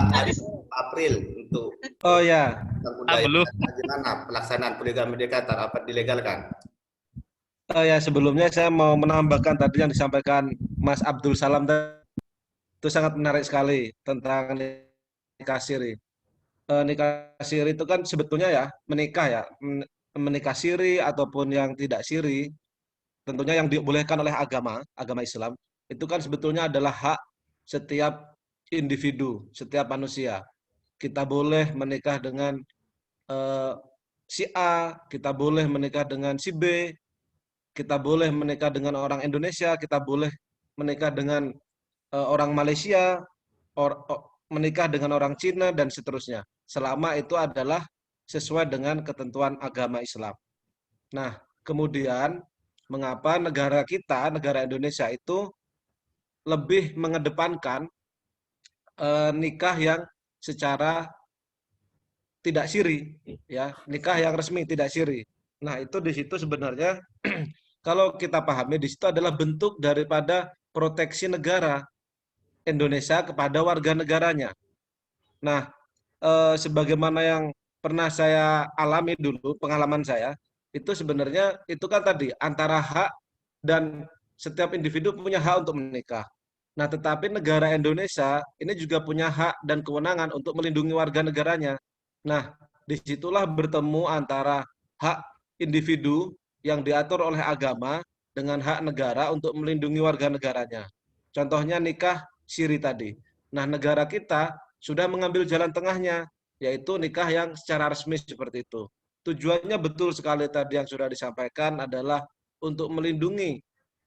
April untuk ya. Belum. Bagaimana pelaksanaan poligami di Qatar, apa dilegalkan? Ya, sebelumnya saya mau menambahkan tadi yang disampaikan Mas Abdul Salam itu sangat menarik sekali tentang nikah siri. Nikah siri itu kan sebetulnya ya menikah siri ataupun yang tidak siri, tentunya yang dibolehkan oleh agama Islam itu kan sebetulnya adalah hak setiap individu, setiap manusia. Kita boleh menikah dengan si A, kita boleh menikah dengan si B, kita boleh menikah dengan orang Indonesia, kita boleh menikah dengan orang Malaysia, menikah dengan orang Cina, dan seterusnya. Selama itu adalah sesuai dengan ketentuan agama Islam. Nah, kemudian mengapa negara kita, negara Indonesia itu lebih mengedepankan nikah yang secara tidak siri, ya, nikah yang resmi tidak siri. Nah, itu di situ sebenarnya kalau kita pahami di situ adalah bentuk daripada proteksi negara Indonesia kepada warga negaranya. Nah, sebagaimana yang pernah saya alami dulu, pengalaman saya, itu sebenarnya itu kan tadi antara hak dan setiap individu punya hak untuk menikah. Nah, tetapi negara Indonesia ini juga punya hak dan kewenangan untuk melindungi warga negaranya. Nah, disitulah bertemu antara hak individu yang diatur oleh agama dengan hak negara untuk melindungi warga negaranya. Contohnya nikah siri tadi. Nah, negara kita sudah mengambil jalan tengahnya, yaitu nikah yang secara resmi seperti itu. Tujuannya betul sekali tadi yang sudah disampaikan adalah untuk melindungi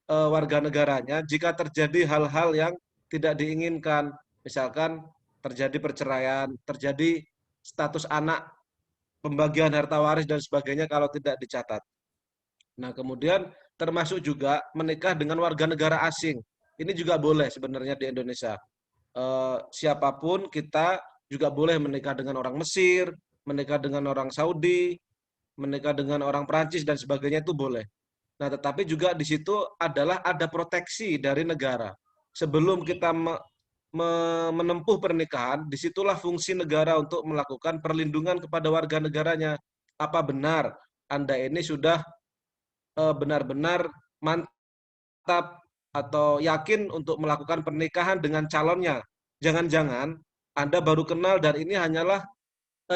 warga negaranya jika terjadi hal-hal yang tidak diinginkan. Misalkan terjadi perceraian, terjadi status anak, pembagian harta waris dan sebagainya kalau tidak dicatat. Nah, kemudian termasuk juga menikah dengan warga negara asing. Ini juga boleh sebenarnya di Indonesia. Siapapun kita juga boleh menikah dengan orang Mesir, menikah dengan orang Saudi, menikah dengan orang Perancis dan sebagainya itu boleh. Nah, tetapi juga di situ adalah ada proteksi dari negara. Sebelum kita menempuh pernikahan, disitulah fungsi negara untuk melakukan perlindungan kepada warga negaranya. Apa benar Anda ini sudah benar-benar mantap atau yakin untuk melakukan pernikahan dengan calonnya? Jangan-jangan Anda baru kenal dan ini hanyalah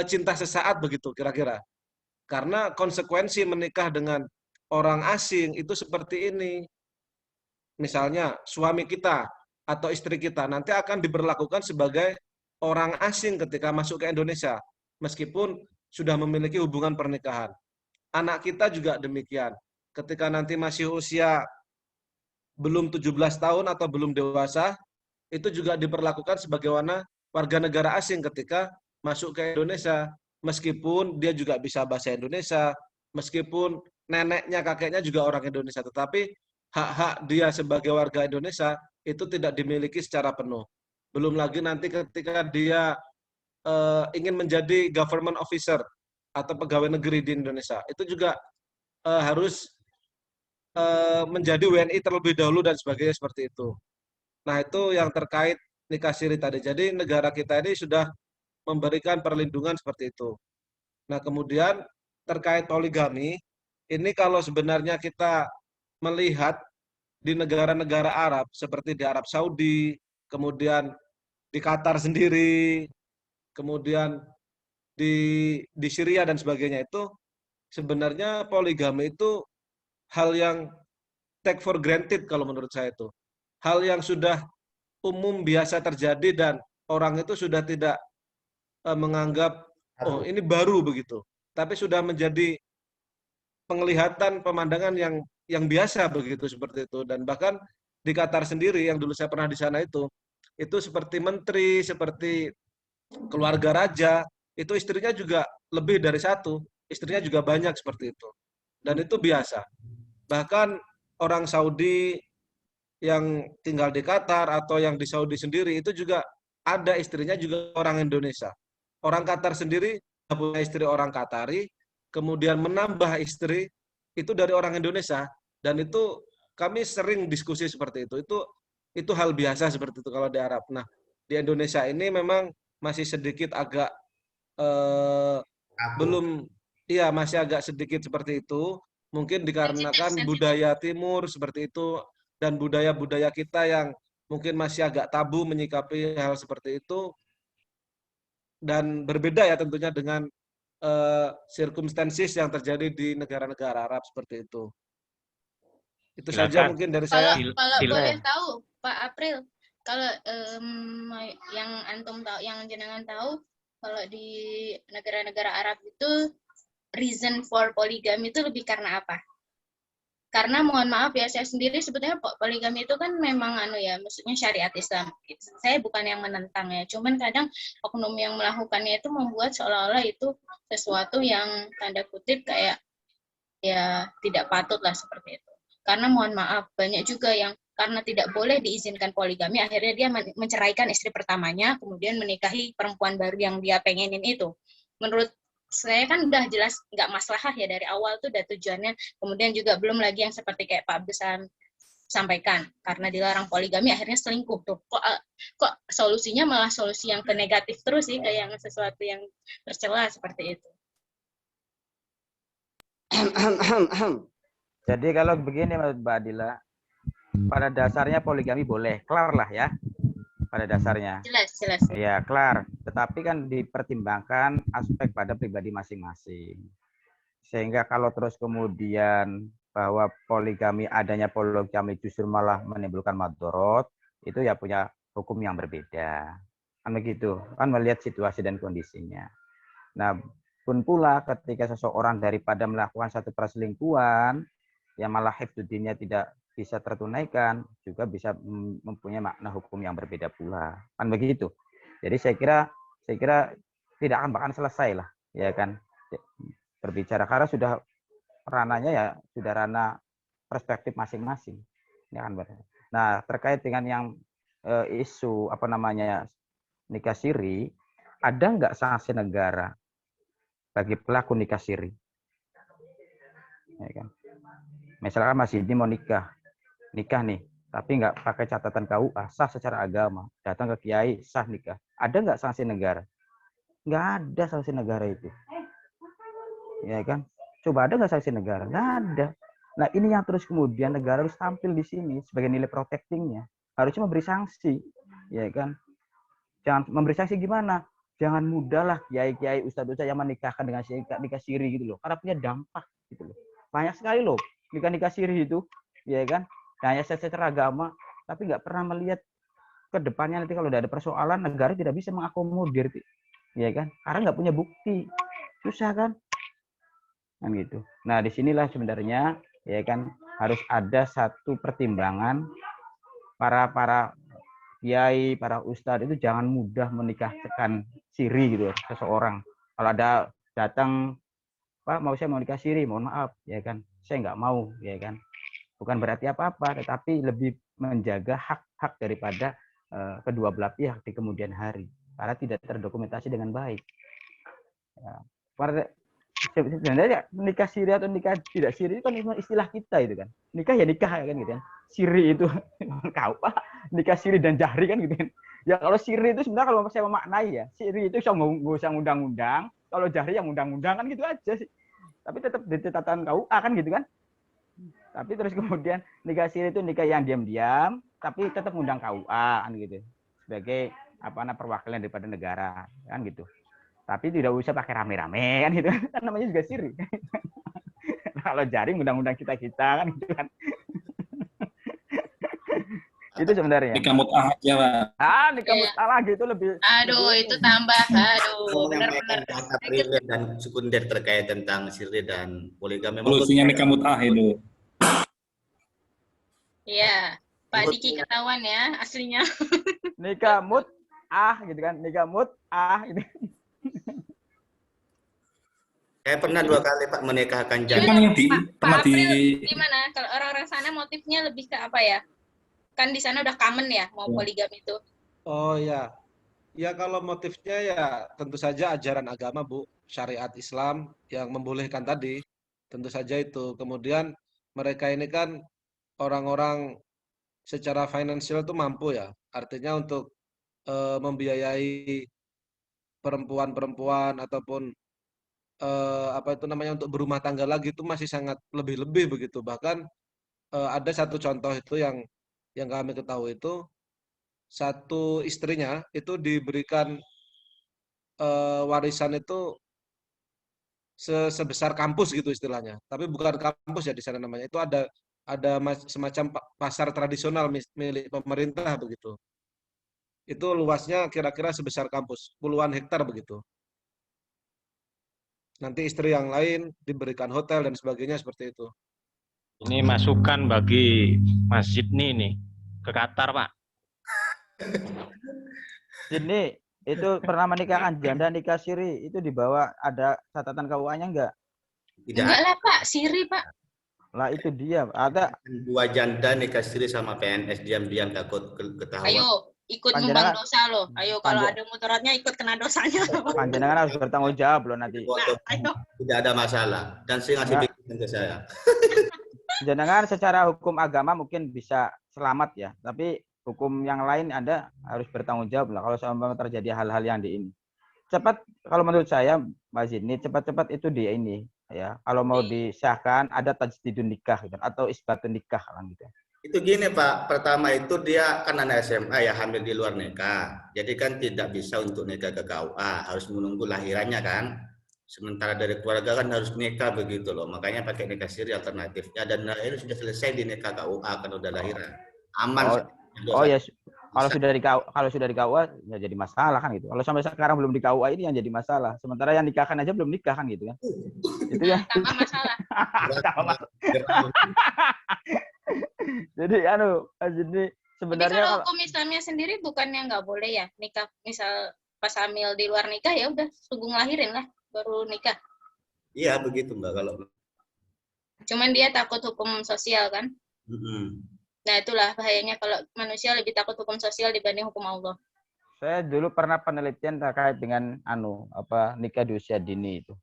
cinta sesaat begitu kira-kira. Karena konsekuensi menikah dengan orang asing itu seperti ini. Misalnya suami kita atau istri kita nanti akan diberlakukan sebagai orang asing ketika masuk ke Indonesia, meskipun sudah memiliki hubungan pernikahan. Anak kita juga demikian. Ketika nanti masih usia belum 17 tahun atau belum dewasa, itu juga diperlakukan sebagai warga negara asing ketika masuk ke Indonesia. Meskipun dia juga bisa bahasa Indonesia, meskipun neneknya, kakeknya juga orang Indonesia, tetapi hak-hak dia sebagai warga Indonesia itu tidak dimiliki secara penuh. Belum lagi nanti ketika dia ingin menjadi government officer atau pegawai negeri di Indonesia, itu juga harus menjadi WNI terlebih dahulu dan sebagainya seperti itu. Nah, itu yang terkait nikah siri tadi. Jadi negara kita ini sudah memberikan perlindungan seperti itu. Nah, kemudian terkait poligami, ini kalau sebenarnya kita melihat di negara-negara Arab, seperti di Arab Saudi, kemudian di Qatar sendiri, kemudian di Syria dan sebagainya, itu sebenarnya poligami itu hal yang take for granted kalau menurut saya itu. Hal yang sudah umum biasa terjadi dan orang itu sudah tidak menganggap oh ini baru begitu, tapi sudah menjadi penglihatan pemandangan yang biasa begitu seperti itu. Dan bahkan di Qatar sendiri yang dulu saya pernah di sana itu seperti menteri, seperti keluarga raja, itu istrinya juga lebih dari satu, istrinya juga banyak seperti itu. Dan itu biasa. Bahkan orang Saudi yang tinggal di Qatar atau yang di Saudi sendiri itu juga ada istrinya juga orang Indonesia. Orang Qatar sendiri punya istri orang Qatari, kemudian menambah istri itu dari orang Indonesia, dan itu kami sering diskusi seperti itu. Itu hal biasa seperti itu kalau di Arab. Nah, di Indonesia ini memang masih sedikit agak belum, iya masih agak sedikit seperti itu. Mungkin dikarenakan budaya timur seperti itu dan budaya-budaya kita yang mungkin masih agak tabu menyikapi hal seperti itu, dan berbeda ya tentunya dengan circumstances yang terjadi di negara-negara Arab seperti itu. Itu saja mungkin dari saya. Kalau boleh tahu, Pak April, kalau yang antum tahu, yang jenengan tahu, kalau di negara-negara Arab itu reason for poligami itu lebih karena apa? Karena mohon maaf ya, saya sendiri sebetulnya poligami itu kan memang maksudnya syariat Islam. Saya bukan yang menentang ya, cuman kadang oknum yang melakukannya itu membuat seolah-olah itu sesuatu yang tanda kutip kayak ya tidak patut lah seperti itu. Karena mohon maaf, banyak juga yang karena tidak boleh diizinkan poligami, akhirnya dia menceraikan istri pertamanya, kemudian menikahi perempuan baru yang dia pengenin itu. Menurut saya kan udah jelas nggak maslahah ya dari awal tuh udah tujuannya. Kemudian juga belum lagi yang seperti kayak Pak Besan sampaikan, karena dilarang poligami akhirnya selingkuh tuh. Kok solusinya malah solusi yang ke negatif terus sih, kayak yang sesuatu yang tercela seperti itu. Jadi kalau begini menurut Mbak Adila, pada dasarnya poligami boleh, kelar lah ya. Pada dasarnya. Jelas. Ya, kelar. Tetapi kan dipertimbangkan aspek pada pribadi masing-masing. Sehingga kalau terus kemudian bahwa adanya poligami justru malah menimbulkan madorot, itu ya punya hukum yang berbeda. Kan begitu. Kan melihat situasi dan kondisinya. Nah, pun pula ketika seseorang daripada melakukan satu perselingkuhan, yang malah hifdzuddinnya tidak bisa tertunaikan, juga bisa mempunyai makna hukum yang berbeda pula. Kan begitu. Jadi saya kira tidak akan bahkan selesai lah, ya kan, berbicara, karena sudah ranahnya ya sudah ranah perspektif masing-masing. Ya kan. Nah, terkait dengan yang isu nikah siri, ada nggak sanksi negara bagi pelaku nikah siri? Ya kan. Misalkan Mas Yudi mau nikah nih, tapi nggak pakai catatan KUA, sah secara agama, datang ke kiai, sah nikah. Ada nggak sanksi negara? Nggak ada sanksi negara itu. Ya kan? Coba ada nggak sanksi negara? Nggak ada. Nah, ini yang terus kemudian negara harus tampil di sini sebagai nilai protectingnya. Harusnya memberi sanksi. Ya kan? Jangan memberi sanksi gimana? Jangan mudahlah kiai-kiai, ustadz-ustadz yang menikahkan dengan nikah siri gitu loh. Karena punya dampak gitu loh. Banyak sekali loh nikah siri itu. Ya kan? Hanya secara agama, tapi nggak pernah melihat ke depannya nanti kalau ada persoalan negara tidak bisa mengakomodir, ya kan? Karena nggak punya bukti, susah kan? Kan gitu. Nah disinilah sebenarnya ya kan harus ada satu pertimbangan para kiai, para ustadz itu jangan mudah menikahkan siri gitu seseorang. Kalau ada datang, Pak mau saya mau nikah siri, mohon maaf ya kan, saya nggak mau ya kan. Bukan berarti apa-apa, tetapi lebih menjaga hak-hak daripada kedua belah pihak di kemudian hari, karena tidak terdokumentasi dengan baik. Ya. Sebenarnya nikah siri atau nikah tidak siri itu kan istilah kita itu kan. Nikah ya nikah kan gitu kan. Siri itu kau Pak, nikah siri dan jahri kan gitu kan. Ya kalau siri itu sebenarnya kalau saya memaknai ya, siri itu nggak usah undang-undang, kalau jahri yang undang-undang kan gitu aja sih. Tapi tetap di catatan KUA kan gitu kan. Tapi terus kemudian nikah siri itu nikah yang diam-diam, tapi tetap undang KUA kan gitu. Sebagai perwakilan daripada negara kan gitu. Tapi tidak usah pakai rame-rame kan gitu kan namanya juga siri. Kalau jaring undang-undang kita kan gitu kan. Itu sebenarnya. Nikah mut'ah aja, Pak. Nikah mut'ah lagi itu lebih. Aduh, itu tambah. Aduh, benar-benar. Data primer dan sekunder terkait tentang siri dan poligami. Solusinya nikah mut'ah itu. Iya, Pak Diki ketahuan ya aslinya. Nikah mut'ah gitu kan, nikah mut'ah gitu. Saya pernah 2 kali Pak menikahkan janda. Pak April, gimana? Kalau orang-orang sana motifnya lebih ke apa ya? Kan di sana udah common ya mau poligami itu. Oh ya, ya kalau motifnya ya tentu saja ajaran agama Bu, syariat Islam yang membolehkan tadi, tentu saja itu. Kemudian mereka ini kan orang-orang secara finansial itu mampu ya, artinya untuk membiayai perempuan-perempuan ataupun untuk berumah tangga lagi itu masih sangat lebih-lebih begitu. Bahkan ada satu contoh itu yang kami ketahui itu satu istrinya itu diberikan warisan itu sebesar kampus gitu istilahnya. Tapi bukan kampus ya di sana namanya. Itu ada semacam pasar tradisional milik pemerintah begitu. Itu luasnya kira-kira sebesar kampus, puluhan hektar begitu. Nanti istri yang lain diberikan hotel dan sebagainya seperti itu. Ini masukan bagi Mas Zidni nih ke Qatar, Pak. Zidni, itu pernah menikahkan janda nikah siri itu dibawa ada catatan KUA-nya enggak? Enggak lah Pak, siri Pak. Lah itu dia, ada 2 janda nikah siri sama PNS diam-diam takut ketahuan. Ayo, ikut nyumbang dosa loh. Ayo kalau ada mudaratnya ikut kena dosanya. Panjenengan harus bertanggung jawab loh nanti. Tidak ada masalah dan saya ngasih pikiran ke saya. Panjenengan secara hukum agama mungkin bisa selamat ya, tapi hukum yang lain Anda harus bertanggung jawab lah kalau sampai terjadi hal-hal yang di ini. Cepat kalau menurut saya Mas ini cepat-cepat itu di ini ya. Kalau mau disahkan ada tajdidun nikah gitu, atau isbatun nikah kan gitu. Itu gini Pak, pertama itu dia kan anak SMA ya hamil di luar nikah. Jadi kan tidak bisa untuk nikah ke KUA, harus menunggu lahirannya kan. Sementara dari keluarga kan harus nikah begitu loh. Makanya pakai nikah siri alternatifnya dan lahir sudah selesai di nikah KUA kan udah lahiran. Aman. Oh ya, kalau sudah di KUA ya jadi masalah kan gitu. Kalau sampai sekarang belum di KUA ini yang jadi masalah. Sementara yang nikahkan aja belum nikah kan gitu kan. Itu ya. Tambah masalah. Jadi jadi sebenarnya kalau hukum Islamnya sendiri bukannya nggak boleh ya nikah misal pas hamil di luar nikah ya udah tunggu ngelahirin lah baru nikah. Iya begitu Mbak kalau. Cuman dia takut hukum sosial kan. Nah itulah bahayanya kalau manusia lebih takut hukum sosial dibanding hukum Allah. Saya dulu pernah penelitian terkait dengan nikah di usia dini itu.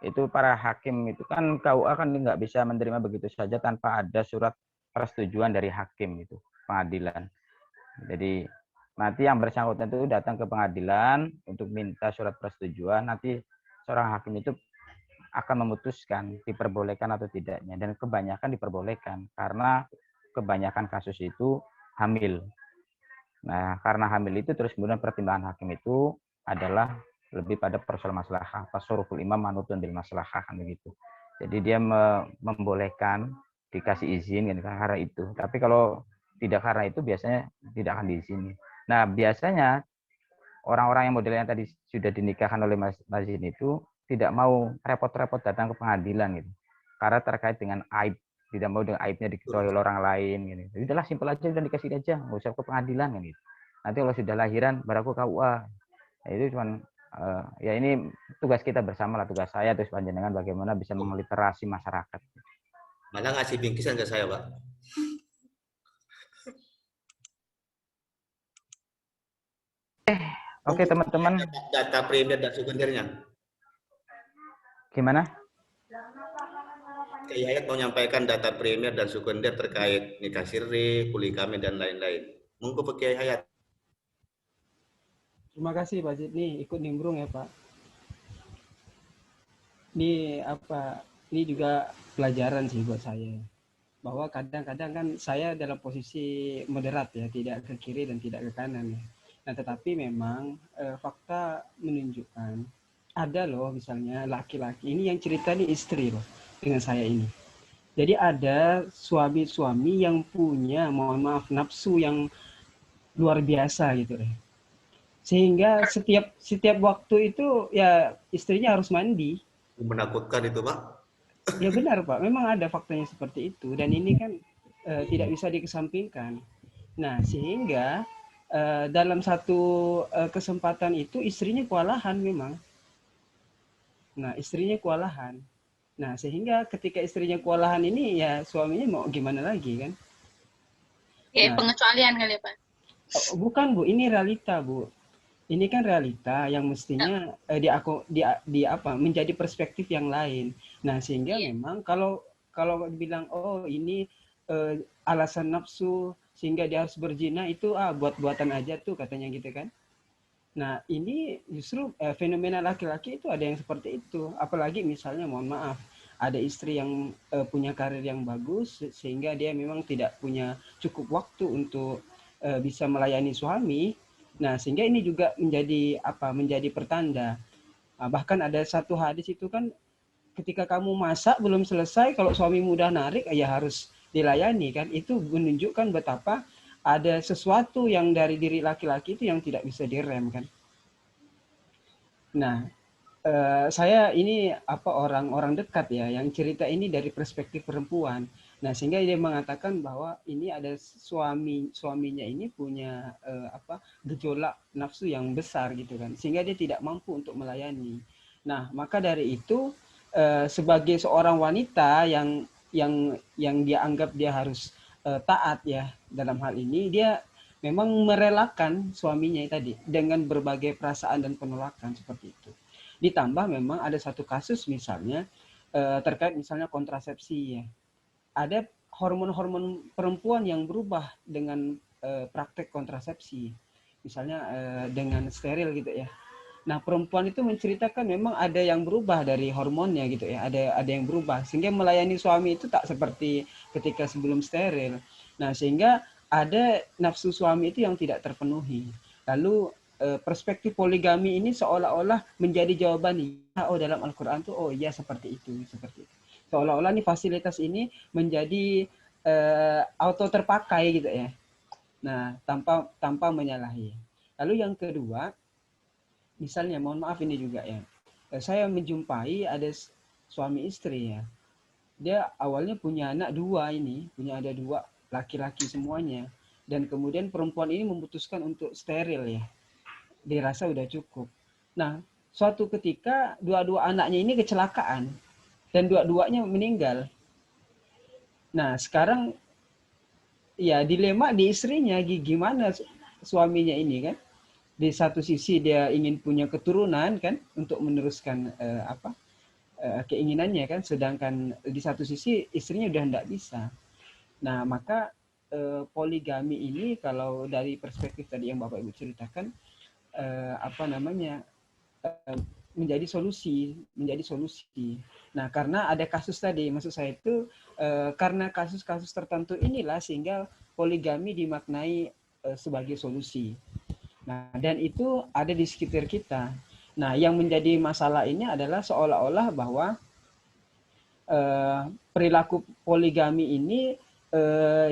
Itu para hakim itu kan KUA kan nggak bisa menerima begitu saja tanpa ada surat persetujuan dari hakim itu pengadilan. Jadi nanti yang bersangkutan itu datang ke pengadilan untuk minta surat persetujuan. Nanti seorang hakim itu akan memutuskan diperbolehkan atau tidaknya, dan kebanyakan diperbolehkan karena kebanyakan kasus itu hamil. Nah, karena hamil itu terus kemudian pertimbangan hakim itu adalah lebih pada persoalan maslahah, tasarruful imam manutun bil maslahah kan begitu. Jadi dia membolehkan dikasih izin kan karena itu. Tapi kalau tidak karena itu biasanya tidak akan diizini. Nah, biasanya orang-orang yang modelnya tadi sudah dinikahkan oleh Mas Mazin itu tidak mau repot-repot datang ke pengadilan gitu. Karena terkait dengan aib, tidak mau dengan aibnya diketahui oleh orang lain gitu. Jadi udahlah simpel aja, udah dikasih aja, nggak usah ke pengadilan gitu. Nanti kalau sudah lahiran baru aku KUA. Nah, itu cuman ya ini tugas kita bersama lah, tugas saya terus panjenengan bagaimana bisa meliterasi masyarakat. Malah ngasih bingkisan ke saya, Pak. Oke, teman-teman. Data premier dan sekundernya. Gimana? Kiai Hayat mau menyampaikan data premier dan sekunder terkait nikah siri, poligami dan lain-lain. Monggo Pak Kiai Hayat. Terima kasih Pak Zid. Nih ikut nimbrung ya Pak. Ini apa? Ini juga pelajaran sih buat saya. Bahwa kadang-kadang kan saya dalam posisi moderat ya, tidak ke kiri dan tidak ke kanan ya. Nah, tetapi memang fakta menunjukkan ada loh misalnya laki-laki ini yang cerita nih istri loh dengan saya ini. Jadi ada suami-suami yang punya, mohon maaf, nafsu yang luar biasa gitu deh. Sehingga setiap waktu itu ya istrinya harus mandi. Menakutkan itu, Pak. Ya benar, Pak. Memang ada faktanya seperti itu dan ini kan tidak bisa dikesampingkan. Nah, sehingga dalam satu kesempatan itu istrinya kewalahan memang. Nah, istrinya kewalahan. Nah, sehingga ketika istrinya kewalahan ini ya suaminya mau gimana lagi kan? Ya, Nah, pengecualian kali ya, Pak. Bukan, Bu, ini realita, Bu. Ini kan realita yang mestinya menjadi perspektif yang lain. Nah, sehingga memang kalau dibilang oh ini alasan nafsu sehingga dia harus berzina itu buat-buatan aja tuh katanya gitu kan. Nah, ini justru fenomena laki-laki itu ada yang seperti itu. Apalagi misalnya mohon maaf, ada istri yang punya karir yang bagus sehingga dia memang tidak punya cukup waktu untuk bisa melayani suami. Nah, sehingga ini juga menjadi pertanda. Bahkan ada satu hadis itu kan ketika kamu masak belum selesai, kalau suamimu udah narik ya harus dilayani kan. Itu menunjukkan betapa ada sesuatu yang dari diri laki-laki itu yang tidak bisa direm kan. Nah, saya ini orang-orang dekat ya yang cerita ini dari perspektif perempuan. Nah, sehingga dia mengatakan bahwa ini ada suaminya ini punya gejolak nafsu yang besar gitu kan, sehingga dia tidak mampu untuk melayani. Nah, maka dari itu sebagai seorang wanita yang dia anggap dia harus taat ya dalam hal ini, dia memang merelakan suaminya tadi dengan berbagai perasaan dan penolakan seperti itu. Ditambah memang ada satu kasus misalnya terkait misalnya kontrasepsi ya. Ada hormon-hormon perempuan yang berubah dengan praktek kontrasepsi. Misalnya dengan steril gitu ya. Nah, perempuan itu menceritakan memang ada yang berubah dari hormonnya gitu ya. Ada yang berubah sehingga melayani suami itu tak seperti ketika sebelum steril. Nah, sehingga ada nafsu suami itu yang tidak terpenuhi. Lalu perspektif poligami ini seolah-olah menjadi jawaban dalam Al-Qur'an tuh oh iya seperti itu. Seolah-olah nih fasilitas ini menjadi auto terpakai gitu ya. Nah, tanpa menyalahi. Lalu yang kedua, misalnya mohon maaf ini juga ya. Saya menjumpai ada suami istri ya. Dia awalnya punya anak ada dua laki-laki semuanya. Dan kemudian perempuan ini memutuskan untuk steril ya. Dirasa udah cukup. Nah, suatu ketika dua-dua anaknya ini kecelakaan dan dua-duanya meninggal. Nah, sekarang ya dilema di istrinya gimana suaminya ini kan. Di satu sisi dia ingin punya keturunan kan untuk meneruskan keinginannya kan, sedangkan di satu sisi istrinya udah tidak bisa. Nah, maka poligami ini kalau dari perspektif tadi yang Bapak Ibu ceritakan menjadi solusi. Nah, karena ada kasus tadi, maksud saya itu karena kasus-kasus tertentu inilah sehingga poligami dimaknai sebagai solusi. Nah, dan itu ada di sekitar kita. Nah, yang menjadi masalah ini adalah seolah-olah bahwa perilaku poligami ini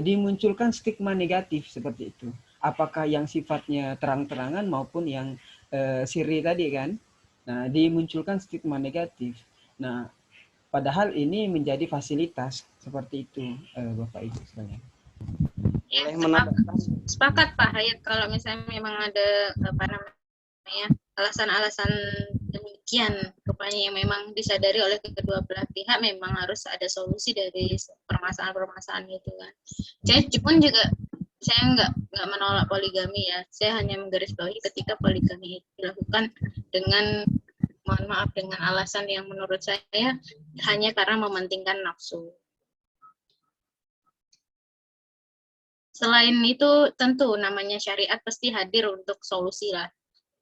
dimunculkan stigma negatif seperti itu. apakah yang sifatnya terang-terangan maupun yang siri tadi kan. Nah, dimunculkan stigma negatif. Nah, padahal ini menjadi fasilitas seperti itu, Bapak Ibu sekalian. Ya, sepakat Pak Hayat kalau misalnya memang ada apa namanya alasan-alasan demikian rupanya yang memang disadari oleh kedua belah pihak, memang harus ada solusi dari permasalahan-permasalahan itu kan. Cuman juga saya nggak menolak poligami ya, saya hanya menggarisbawahi ketika poligami itu dilakukan dengan, mohon maaf, dengan alasan yang menurut saya hanya karena mementingkan nafsu. Selain itu tentu namanya syariat pasti hadir untuk solusi lah,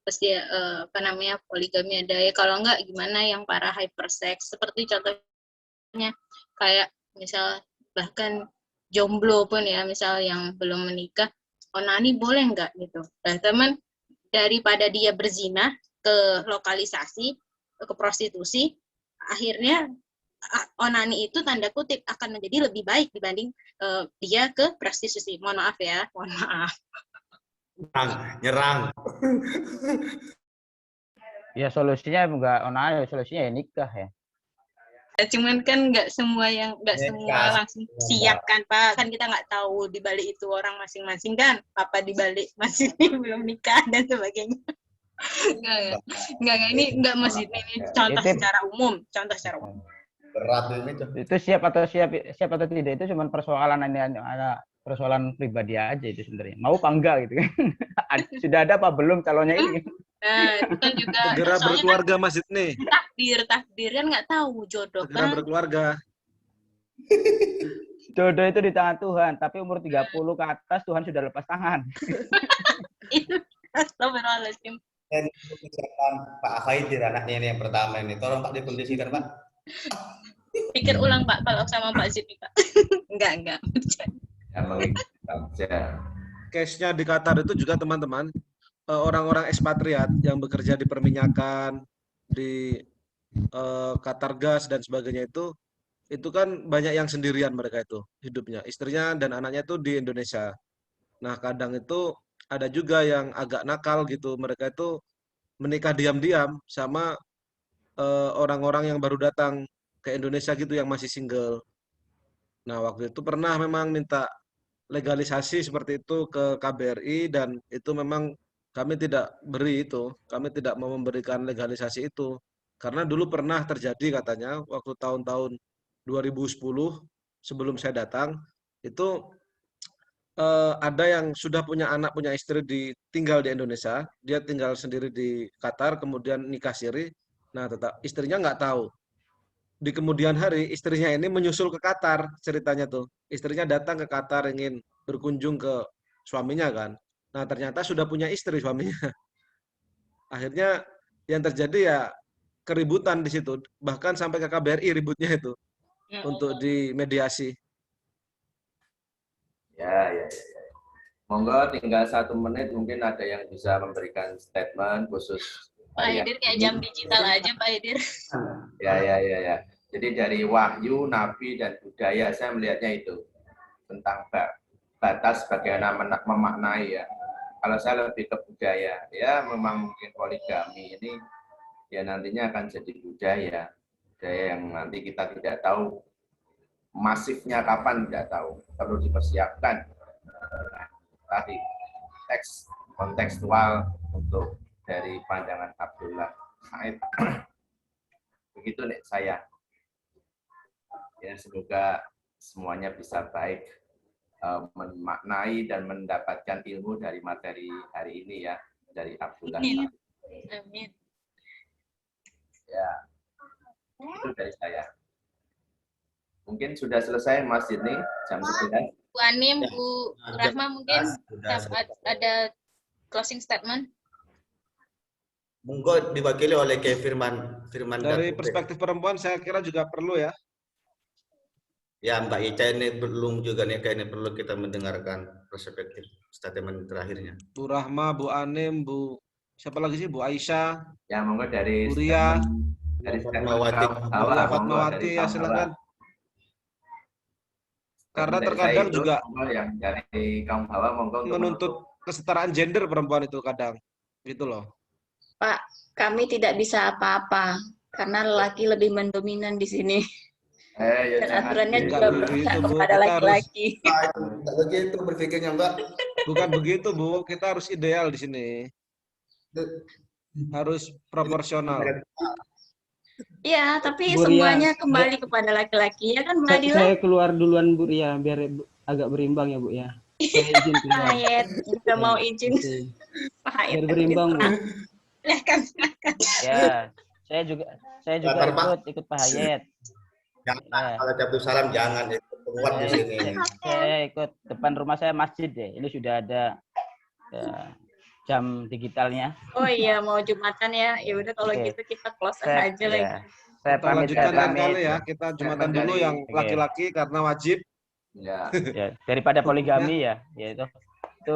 pasti apa namanya poligami ada ya, kalau enggak gimana yang para hypersex, seperti contohnya kayak misal bahkan jomblo pun ya, misal yang belum menikah, onani boleh enggak gitu. Nah, teman, daripada dia berzina ke lokalisasi, ke prostitusi, akhirnya onani itu tanda kutip akan menjadi lebih baik dibanding dia ke prostitusi. Mohon maaf ya, mohon maaf. Nyerang. Ya solusinya enggak onani, solusinya ya nikah ya. Cuman kan nggak semua langsung siap kan Pak, kan kita nggak tahu di balik itu orang masing-masing kan, apa di balik masih belum nikah dan sebagainya. Enggak, ini enggak masjid, ini contoh secara umum, Berat ini tuh. Itu siap atau tidak itu cuma persoalan ada persoalan pribadi aja itu sebenarnya. Mau apa enggak gitu kan. Sudah ada apa belum calonnya ini? Nah, itu kan juga segera berkeluarga Mas nih. Takdir kan nggak tahu jodoh segera kan. Berkeluarga. Jodoh itu di tangan Tuhan, tapi umur 30 ke atas Tuhan sudah lepas tangan. Itu astagfirullahaladzim. Dan kesehatan Pak Haidir anaknya ini yang pertama ini. Tolong Pak dikondisikan Pak. Pikir ulang Pak kalau sama Pak Zipi Pak. Enggak. Case-nya di Qatar itu juga teman-teman, orang-orang ekspatriat yang bekerja di perminyakan, di Qatar Gas dan sebagainya itu kan banyak yang sendirian mereka itu hidupnya. Istrinya dan anaknya itu di Indonesia. Nah, kadang itu ada juga yang agak nakal gitu. Mereka itu menikah diam-diam sama orang-orang yang baru datang ke Indonesia gitu yang masih single. Nah, waktu itu pernah memang minta legalisasi seperti itu ke KBRI dan itu memang kami tidak beri itu. Kami tidak mau memberikan legalisasi itu. Karena dulu pernah terjadi katanya waktu tahun-tahun 2010 sebelum saya datang itu ada yang sudah punya anak, punya istri tinggal di Indonesia, dia tinggal sendiri di Qatar, kemudian nikah siri. Nah, tetap istrinya nggak tahu. Di kemudian hari istrinya ini menyusul ke Qatar, ceritanya tuh. Istrinya datang ke Qatar ingin berkunjung ke suaminya kan. Nah, ternyata sudah punya istri suaminya. Akhirnya yang terjadi ya keributan di situ, bahkan sampai ke KBRI ributnya itu untuk dimediasi. Ya. Monggo tinggal 1 menit, mungkin ada yang bisa memberikan statement khusus. Pak Haidir kayak jam digital aja Pak Haidir. Ya. Jadi dari wahyu, nabi, dan budaya, saya melihatnya itu. Tentang batas bagaimana memaknai ya. Kalau saya lebih ke budaya, ya memang mungkin poligami ini ya nantinya akan jadi budaya. Budaya yang nanti kita tidak tahu masifnya kapan, tidak tahu. Perlu dipersiapkan. Tadi teks kontekstual untuk dari pandangan Abdullah Said. Begitu nih saya. Ya, semoga semuanya bisa baik memaknai dan mendapatkan ilmu dari materi hari ini ya, dari Abdullah Said. Amin. Ya, itu dari saya. Mungkin sudah selesai Mas ini jam 11. Bu Anim, Bu Rahma mungkin ada closing statement. Monggo diwakili oleh Kiai Firman. Dari perspektif perempuan saya kira juga perlu ya. Ya Mbak Ica ini belum juga nih, kayaknya perlu kita mendengarkan perspektif statement terakhirnya. Bu Rahma, Bu Anim, Bu siapa lagi sih? Bu Aisyah. Ya monggo dari Bu Ria. Dari Fatmawati ya silakan. Karena terkadang juga yang dari kaum hawa monggo kesetaraan gender perempuan itu kadang. Gitu loh. Pak, kami tidak bisa apa-apa karena lelaki lebih mendominan di sini. Ya Dan jangan aturannya gitu. juga berpihak Bu. kepada Kita harus laki-laki. Tidak begitu berpikirnya, Mbak. bukan begitu, Bu. Kita harus ideal di sini. Harus proporsional. Iya, tapi Bu Ria, semuanya kembali kepada laki-laki ya kan, Mbak Adila? Saya keluar duluan Bu Ria biar agak berimbang ya Bu ya. Saya izin Pak keluar. Hayat juga mau izin. Oke. Pak Hayat Biar berimbang Bu. Silahkan, silahkan. Ya, saya juga Sabar, Pak. ikut Pak Hayat. Jangan, kalau Abdul Salam jangan itu kuat di sini. Saya ikut depan rumah saya masjid deh. Ini sudah ada jam digitalnya. Oh iya, mau Jumatan ya. Ya udah kalau Oke. gitu kita close Saya- aja lagi. Saya Kita pamit, lanjutkan saya lain pamit. kali ya. Kita Jumatan dulu yang Oke. laki-laki karena wajib. Ya. Ya, daripada poligami ya, itu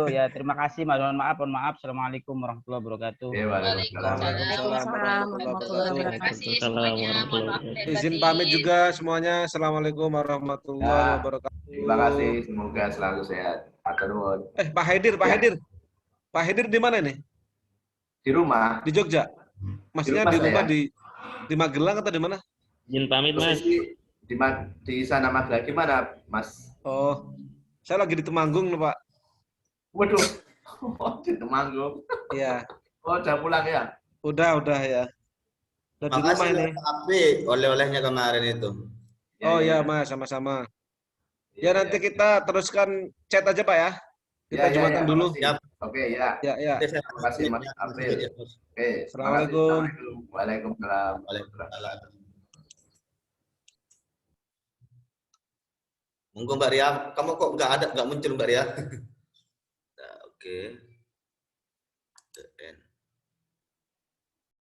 ya. Terima kasih, mohon maaf. Assalamualaikum warahmatullahi wabarakatuh. Waalaikumsalam. Waalaikumsalam warahmatullahi Terima wabarakatuh. kasih semuanya. Mohon maaf lahir Izin batin. pamit juga semuanya. Assalamualaikum warahmatullahi Ya. wabarakatuh. Terima kasih, semoga selalu sehat. Atur nuwun. Pak Haidir, Pak Ya. Haidir. Pak Haidir di mana nih? Di rumah. Di Jogja? Maksudnya Di di rumah rumah di Magelang atau di mana? Izin pamit, Mas. Di sana Magelang gimana, Mas? Oh, saya lagi di Temanggung nih, Pak. Waduh. Di Temanggung. Iya. Oh, udah pulang ya? Udah ya. Udah di rumah Makasih ini. Pak Apri, oleh-olehnya kemarin itu. Oh iya, Mas, sama-sama. Ya nanti kita teruskan chat aja, Pak ya. Kita Jumatan dulu. Siap. Oke, ya. Ya. Terima kasih, Mas April. Oke, Assalamualaikum. Waalaikumsalam. Waalaikumsalam. Monggo Mbak Ria, kamu kok nggak muncul Mbak Ria? Nah, oke.